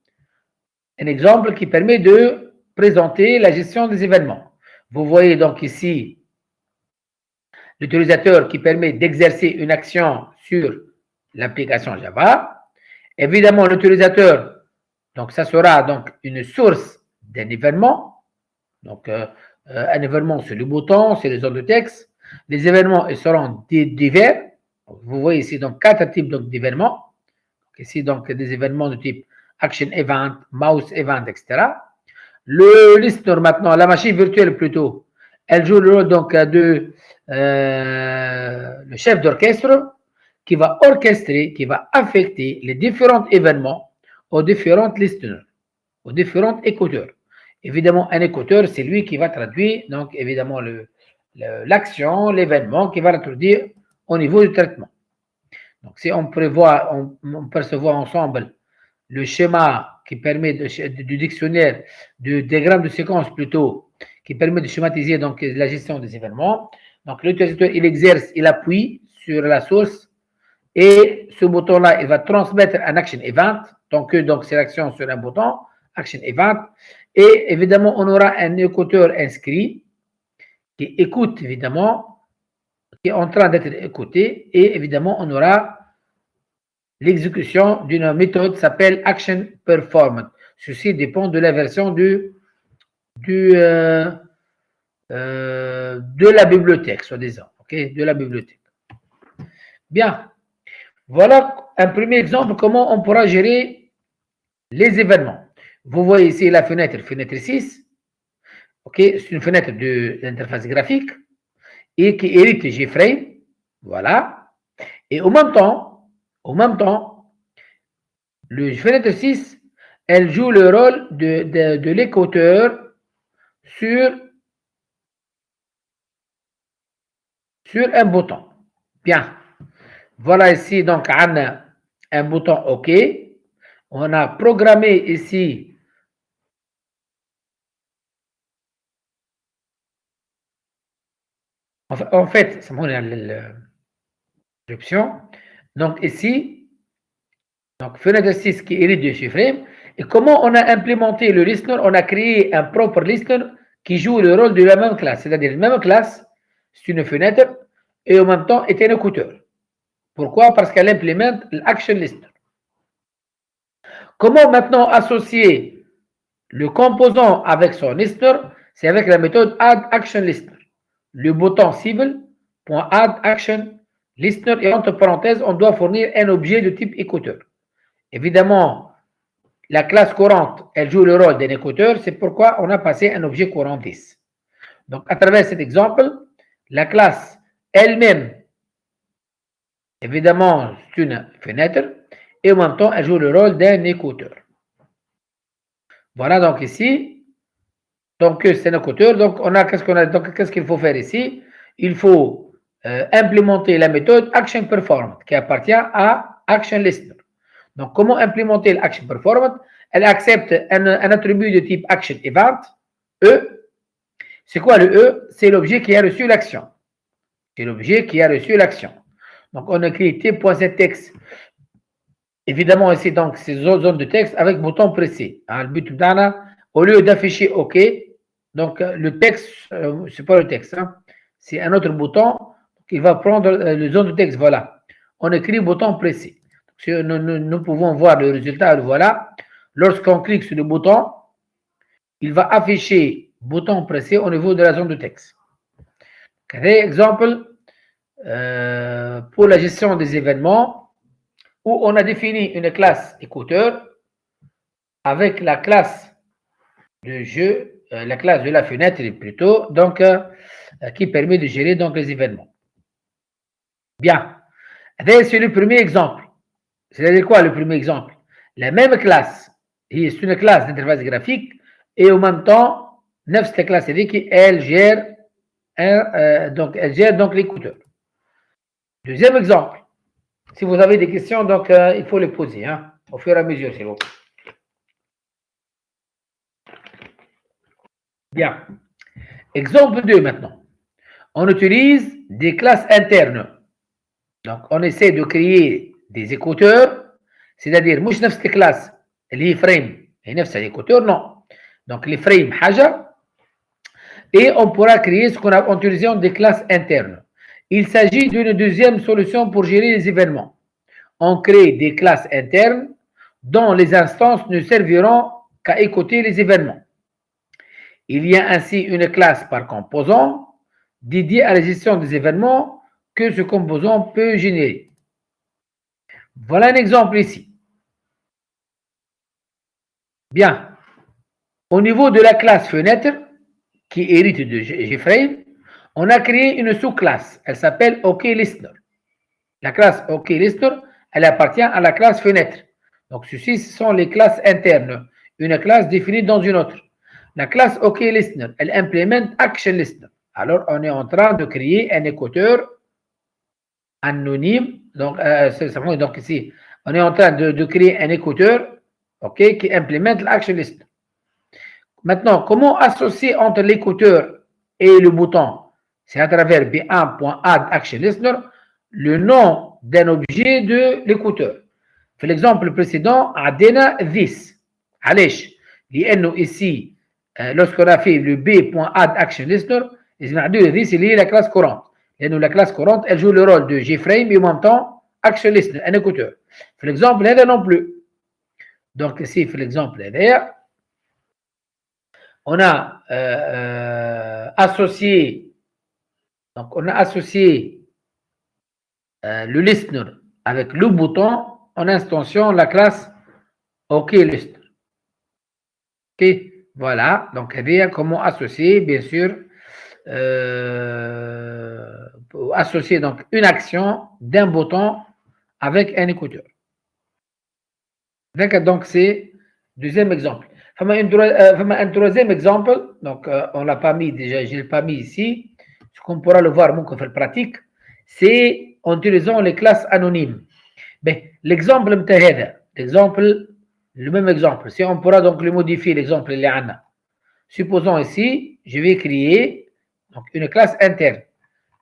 un exemple qui permet de présenter la gestion des événements. Vous voyez donc ici l'utilisateur qui permet d'exercer une action sur l'application Java. Évidemment, l'utilisateur, donc ça sera donc une source d'un événement. Donc, un événement, c'est le bouton, c'est les zones de texte. Les événements, ils seront divers. Vous voyez ici donc 4 types d'événements. Ici, donc, des événements de type action event, mouse event, etc. Le listener, maintenant, la machine virtuelle plutôt, elle joue le rôle donc de le chef d'orchestre qui va orchestrer, qui va affecter les différents événements aux différentes listeners, aux différents écouteurs. Évidemment, un écouteur, c'est lui qui va traduire, donc évidemment, l'action, l'événement qui va l'introduire au niveau du traitement. Donc, si on prévoit, on perçoit ensemble le schéma qui permet du dictionnaire, du diagramme de séquence plutôt, qui permet de schématiser donc la gestion des événements. Donc, l'utilisateur, il exerce, il appuie sur la source et ce bouton-là, il va transmettre un action event. Donc c'est l'action sur un bouton, action event. Et évidemment, on aura un écouteur inscrit qui écoute, évidemment, qui est en train d'être écouté. Et évidemment, on aura l'exécution d'une méthode qui s'appelle Action Performance. Ceci dépend de la version de la bibliothèque, soi-disant. De la bibliothèque. Bien. Voilà un premier exemple comment on pourra gérer les événements. Vous voyez ici la fenêtre 6. C'est une fenêtre de l'interface graphique. et qui hérite J-frame. Voilà. Et en même temps, le fenêtre 6, elle joue le rôle de l'écouteur sur un bouton. Bien. Voilà ici, donc, on a un bouton OK. On a programmé ici en fait, c'est l'option. Donc ici, donc fenêtre 6 qui hérite de J-frame. Et comment on a implémenté le listener? On a créé un propre listener qui joue le rôle de la même classe. C'est-à-dire, la même classe, c'est une fenêtre et en même temps est un écouteur. Pourquoi? Parce qu'elle implémente l'action listener. Comment maintenant associer le composant avec son listener? C'est avec la méthode add action listener. Le bouton cible.add action listener et entre parenthèses, on doit fournir un objet de type écouteur. Évidemment, la classe courante, elle joue le rôle d'un écouteur, c'est pourquoi on a passé un objet courant 10. Donc, à travers cet exemple, la classe elle-même, évidemment, c'est une fenêtre et en même temps, elle joue le rôle d'un écouteur. Voilà, donc ici, donc c'est un écouteur. Donc, on a qu'est-ce qu'il faut faire ici? Il faut implémenter la méthode Action Performance qui appartient à Action Listener. Donc, comment implémenter l'Action Performance? Elle accepte un attribut de type Action Event, E. C'est quoi le E? C'est l'objet qui a reçu l'action. C'est l'objet qui a reçu l'action. Donc, on écrit t.setText. Évidemment, ici, donc, c'est zone de texte avec bouton pressé. Le but, au lieu d'afficher OK, donc le texte, c'est pas le texte, hein, c'est un autre bouton qui va prendre le zone de texte. Voilà. On écrit bouton pressé. Nous pouvons voir le résultat. Voilà. Lorsqu'on clique sur le bouton, il va afficher bouton pressé au niveau de la zone de texte. Exemple, pour la gestion des événements, où on a défini une classe écouteur avec la classe de jeu, la classe de la fenêtre plutôt, donc qui permet de gérer donc les événements. Bien. C'est le premier exemple. C'est-à-dire quoi le premier exemple? La même classe, c'est une classe d'interface graphique et en même temps, cette classe elle gère donc l'écouteur. Deuxième exemple. Si vous avez des questions, donc il faut les poser hein, au fur et à mesure, s'il vous plaît. Bien. Exemple 2 maintenant. On utilise des classes internes. Donc, on essaie de créer des écouteurs, c'est-à-dire, مش نفس الكلاس اللي هي frame هي نفس l'écouteur, non. Donc, les frames حاجة et on pourra créer ce qu'on a en utilisant des classes internes. Il s'agit d'une deuxième solution pour gérer les événements. On crée des classes internes dont les instances ne serviront qu'à écouter les événements. Il y a ainsi une classe par composant dédiée à la gestion des événements que ce composant peut générer. Voilà un exemple ici. Bien. Au niveau de la classe fenêtre, qui hérite de JFrame, on a créé une sous-classe. Elle s'appelle OKListener. La classe OKListener, elle appartient à la classe fenêtre. Donc, ceci, ce sont les classes internes. Une classe définie dans une autre. La classe OKListener, elle implémente ActionListener. Alors, on est en train de créer un écouteur anonyme. Donc, donc ici, on est en train de créer un écouteur qui implémente l'ActionListener. Maintenant, comment associer entre l'écouteur et le bouton? C'est à travers b1.add_action_listener le nom d'un objet de l'écouteur. في l'exemple précédent, عدينا this. علاش؟ لأنه ici, lorsqu'on a fait le b.add_action_listener, ils ont dit this اللي هي la classe courante. لأنه la classe courante, elle joue le rôle de JFrame et en même temps action listener, un écouteur. في l'exemple هذا non plus. Donc ici, في l'exemple هذا, on a associé le listener avec le bouton en instantiant la classe OKListener. Ok, voilà. Donc, comment associer, bien sûr, associer donc une action d'un bouton avec un écouteur. D'accord, donc c'est deuxième exemple. Un troisième exemple, donc on l'a pas mis déjà, je l'ai pas mis ici, ce qu'on pourra le voir mon fait pratique, c'est en utilisant les classes anonymes. Ben, l'exemple, le même exemple, si on pourra donc le modifier, l'exemple, il est Anna. Supposons ici, je vais créer donc, une classe interne.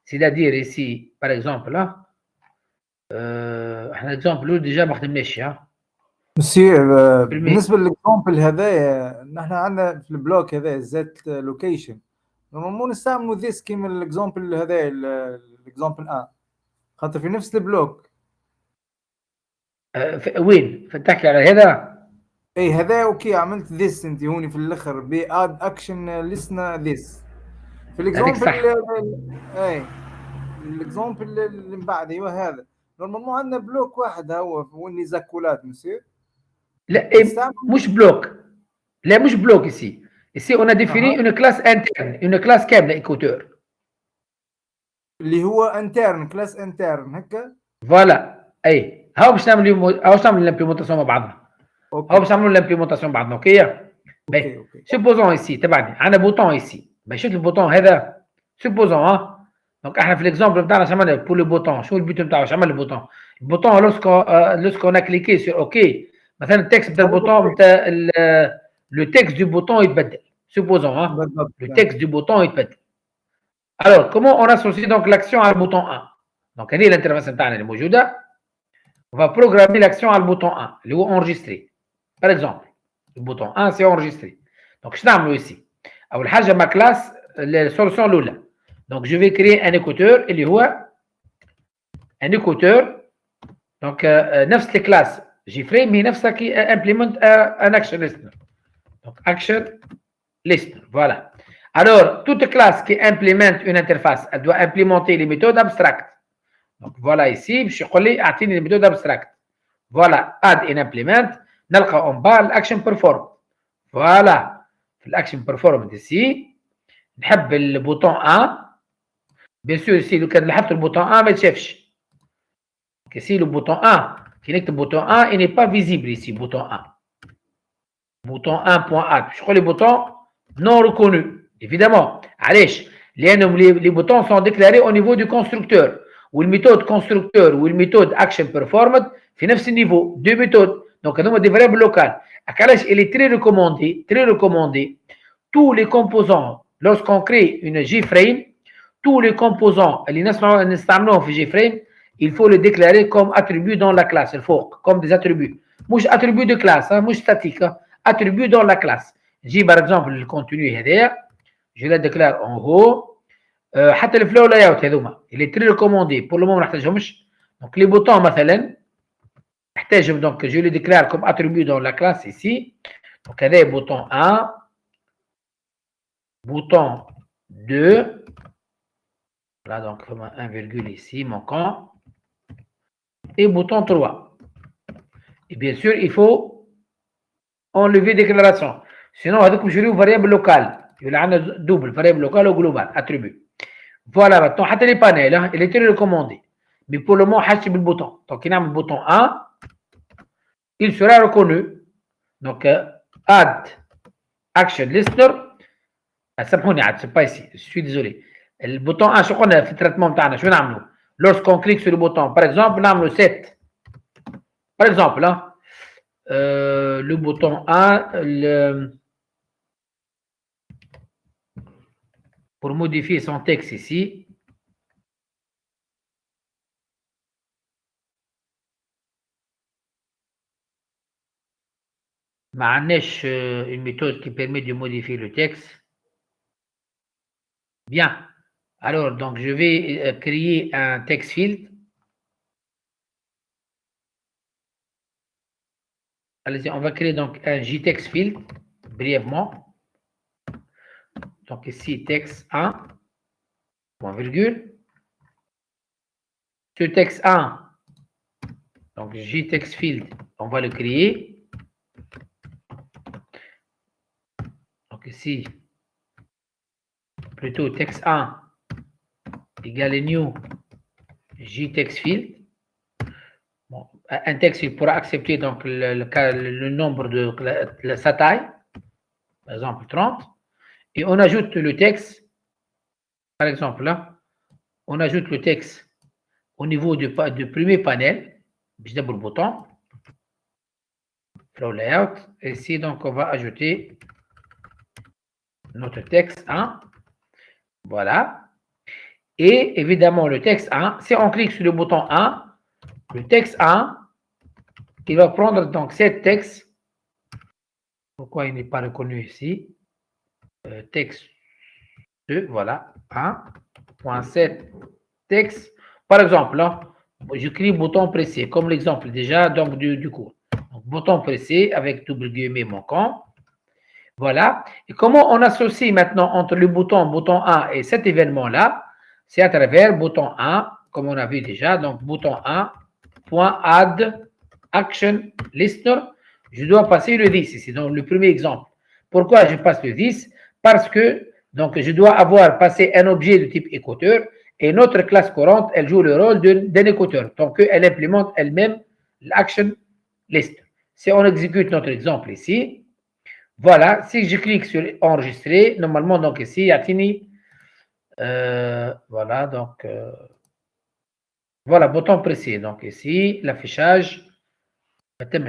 C'est-à-dire ici, par exemple, là, un exemple, déjà, ما خدمناش مسي بالنسبه للاكزامبل هذايا نحن عندنا في البلوك هذا زيت لوكيشن مو نستعملوا ذيس كيما الاكزامبل هذا الاكزامبل خاطر في نفس البلوك. وين تحكي على هذا؟ اي هذا اوكي عملت ذيس انت هوني في الاخر باد اكشن لسنا ذيس في الاكزامبل اي الاكزامبل اللي من بعد ايوه هذا نورمالمون عندنا بلوك واحد هو وين زاكولات مسير. لا مش بلوك. لا مش بلوك ici. Ici on a défini une classe interne, une classe كامله écouteur. اللي هو انترن كلاس انترن هكا. فوالا اي هاو باش نعملوا الامبليمونطاسيون مع بعضنا. هاو باش نعملوا الامبليمونطاسيون مع بعضنا اوكي. سوبوزون ici تبعني عندنا بوطون ici. شفت البوطون هذا سوبوزون دونك احنا في الاكزامبل بتاعنا اش عملنا بور لو بوطون. شو البيت بتاعه اش عمل البوطون؟ البوطون لوسكو انا كليكي سور اوكي مثلا التكست بتاع البوطون بتاع لو تكست دو بوطون يتبدل. سوبوزون لو تكست دو بوطون يتبدل. Alors, comment on associe donc l'action à le bouton 1? Donc, هذه l'interface بتاعنا اللي موجودة. On va programmer l'action à le bouton 1 اللي هو enregistré. Par exemple, le bouton 1 c'est enregistré. Donc, je نعملوا ici. أول حاجة ma classe السوليوشن الأولى. Donc, je vais créer un écouteur اللي هو un écouteur. Donc, نفس الكلاس JFrame هي نفسها qui implémente un action listener. Donc, action listener. Voilà. Alors, toute classe qui implémente une interface, elle doit implémenter les méthodes abstractes. Donc, voilà ici, je vais atteindre les méthodes abstractes. Voilà, add and implement. نلقى en bas l'action perform. Voilà. L'action perform ici. نحب le bouton 1. Bien sûr, ici, لو كان لحبت le bouton 1 ما يتشافش. Ici, le bouton 1. كي نكتب bouton 1, il n'est pas visible ici, bouton 1. Bouton 1.add. Je crois les boutons non reconnus. Évidemment, les boutons sont déclarés au niveau du constructeur. Ou le méthode constructeur ou le méthode action performed, في نفس niveau, deux méthodes. Donc, nous avons des variables locales. Il est très recommandé, tous les composants, lorsqu'on crée une JFrame, tous les composants, JFrame, il faut les déclarer comme attributs dans la classe, comme des attributs. Mouche attributs de classe, mouche statique, attributs dans la classe. J'ai par exemple le contenu هذايا. Je le déclare en haut. حتى الفلو لاyout هذوما il est très recommandé pour le moment ما نحتاجهمش. Donc les boutons مثلا نحتاجهم donc je les déclare comme attribut dans la classe ici. Donc هذا bouton 1 bouton 2 là donc un virgule ici manquant et bouton 3 et bien sûr il faut enlever déclaration sinon هذوك مش يجيو variable locale يبقى عندنا double variable locale ou global attribut. Voilà, maintenant, les panels, il est très recommandé. Mais pour le moment, il y a le bouton. Donc, il y a le bouton 1, il sera reconnu. Donc, add action listener. C'est pas ici, je suis désolé. Le bouton 1, je crois qu'on a fait le traitement de je vais lorsqu'on clique sur le bouton, par exemple, on a 7. Par exemple, là, le bouton 1, pour modifier son texte ici, une méthode qui permet de modifier le texte. Bien. Alors, donc, je vais créer un text field. Allez-y, on va créer donc un JText field, brièvement. Donc, ici, texte 1, point virgule. Ce texte 1, donc JText field, on va le créer. Donc, ici, plutôt texte 1 égale new j text field. Bon, un texte, il pourra accepter donc le nombre de sa taille, par exemple 30, et on ajoute le texte, par exemple là, on ajoute le texte au niveau du premier panel, je double le bouton, flow layout, et ici donc on va ajouter notre texte 1, voilà, et évidemment le texte 1, si on clique sur le bouton 1, le texte 1, il va prendre donc cet texte. Pourquoi il n'est pas reconnu ici? Texte 2, voilà, 1.7 texte. Par exemple, là, j'écris bouton pressé, comme l'exemple déjà donc, du cours. Donc, bouton pressé avec double guillemets manquant. Voilà. Et comment on associe maintenant entre le bouton 1 et cet événement-là? C'est à travers bouton 1, comme on a vu déjà. Donc, bouton 1, point add action listener. Je dois passer le 10 ici, donc le premier exemple. Pourquoi je passe le 10? Parce que donc, je dois avoir passé un objet de type écouteur et notre classe courante, elle joue le rôle d'un écouteur. Donc, elle implémente elle-même l'action list. Si on exécute notre exemple ici, voilà, si je clique sur enregistrer, normalement, donc ici, il y a fini. Voilà, donc, voilà, bouton pressé. Donc, ici, l'affichage.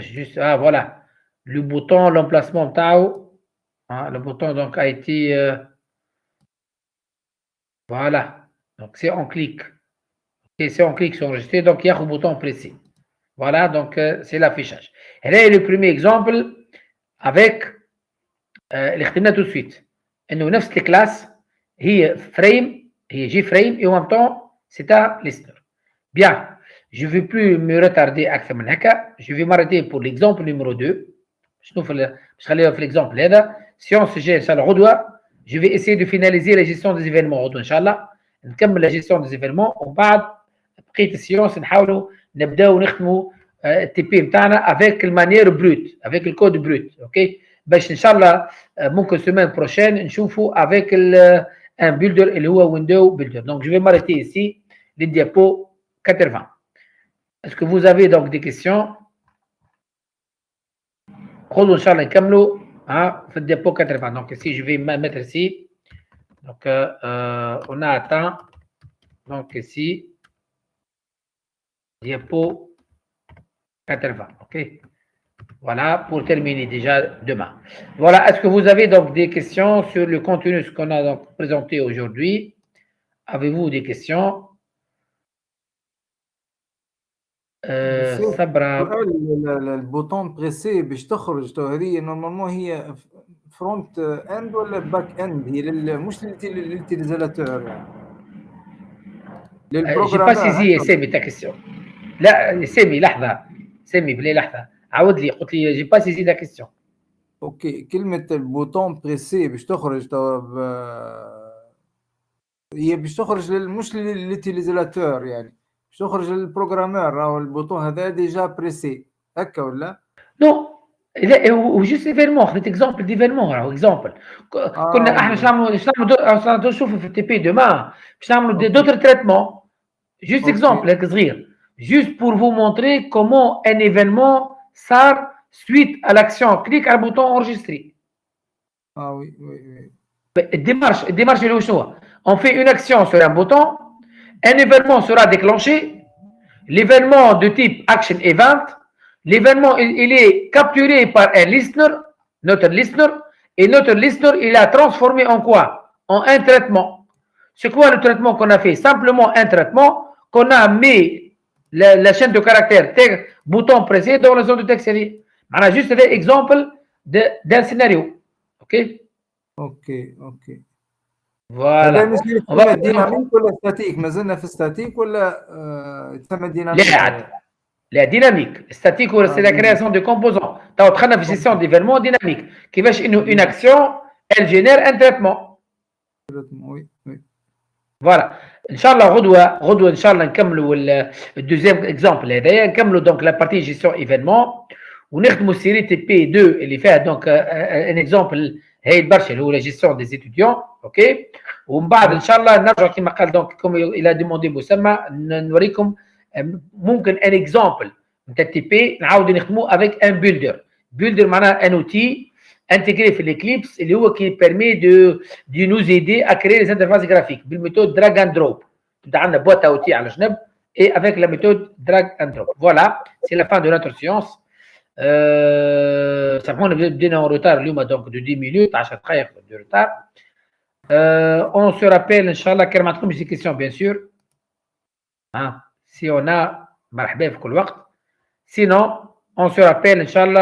Juste, voilà, le bouton, l'emplacement Tao. Hein, le bouton, donc, a été. Voilà, donc, si on clique. Et si on clique sur enregistrer, donc, il y a un bouton pressé. Voilà, donc, c'est l'affichage. Et là, le premier exemple avec. اللي خدمناه tout de suite انه نفس الكلاس هي فريم هي جي فريم et en même temps c'est un listener. Bien, je ne vais plus me retarder اكثر من هكا. Je vais m'arrêter pour l'exemple numéro 2. شنو باش نخليها في l'exemple هذا سيونس جاي ان شاء الله غدوه. Je vais essayer de finaliser la gestion des événements غدوه ان شاء الله. نكمل la gestion des événements ومن بعد بقيه السيونس نحاولوا نبداو نخدموا التي بي نتاعنا avec المانيير بروت avec الكود بروت. اوكي باش ان شاء الله ممكن semaine prochaine نشوفوا avec un builder اللي هو window builder. Donc je vais m'arrêter ici les diapos 80. Est-ce que vous avez donc des questions? خذوا ان شاء الله نكملوا في الديابو 80. Donc ici je vais mettre ici. Donc on a atteint donc ici diapo 80. OK. Voilà, pour terminer déjà demain. Voilà, est-ce que vous avez donc des questions sur le contenu, ce qu'on a donc présenté aujourd'hui? Avez-vous des questions? Sabra. البوتون بريسي باش تخرج تو هذه نورمالمون هي فرونت اند ولا باك اند؟ هي مش للتيليزاتور يعني للبروغرامر. جي با سيزي سامي تا كيسيون. لا سامي لحظه، سامي بلي لحظه، عاود لي قلت لي جي با سيزي لا كيسيون. اوكي، كلمه البوتون بريسي باش تخرج تو هي باش تخرج مش للتيليزاتور يعني باش تخرج للبروغرامر. راهو البوتون هذا ديجا بريسي هكا ولا؟ نو لا هو جوست ايفينمون. خذيت اكزومبل ديفينمون. راهو اكزومبل كنا احنا باش نشوفوا في التي بي دوما باش نعملوا دوتر تريتمون. Juste exemple, juste pour vous montrer comment un événement sort suite à l'action. Clique sur le bouton enregistrer. Ah oui, oui, oui. Démarche, on fait une action sur un bouton, un événement sera déclenché, l'événement de type action event, l'événement il est capturé par un listener, notre listener, et notre listener il a transformé en quoi? En un traitement. C'est quoi le traitement qu'on a fait? Simplement un traitement qu'on a mis la chaîne de caractères bouton pressé dans la zone de texte. On a juste des exemples d'un scénario. OK? OK. Voilà. On va dynamique ولا statique؟ ما زلنا في statique ولا تسمى dynamique؟ لا dynamique. Statique c'est la création de composants. Tu as دخلنا في gestion d'événements dynamique. كيفاش انه une action elle génère un traitement. Oui. Voilà. Inch'Allah, غدوة Inch'Allah نكملوا الدوزيام اكزامبل هذايا. نكملوا دونك لا بارتي جيستيون ايفينمون ونخدموا السيري تي بي 2 اللي فيها دونك ان اكزامبل هاي برشا اللي هو لا جيستيون دي ستوديون. اوكي ومن بعد ان شاء الله نرجع كما قال دونك كوم الى ديموندي مسمى نوريكم ممكن ان اكزامبل نتاع تي بي نعاودوا نخدموا افيك ان بيلدر معناها ان اوتي انتجري في الاكليبس اللي هو كي بيرمي دو نوز ايدي ا كريي لي انترفاس جرافيك بالميثود دراج اند دروب تبدا عندنا بوات اوتي على جنب et avec la méthode drag and drop. Voilà, c'est la fin de notre séance. Ça prend en retard, donc de 10 minutes, à chaque fois de retard. On se rappelle, Inch'Allah, كرمتكم ces questions, bien sûr. Si on a, مرحبا في كل وقت. Sinon, on se rappelle, Inch'Allah.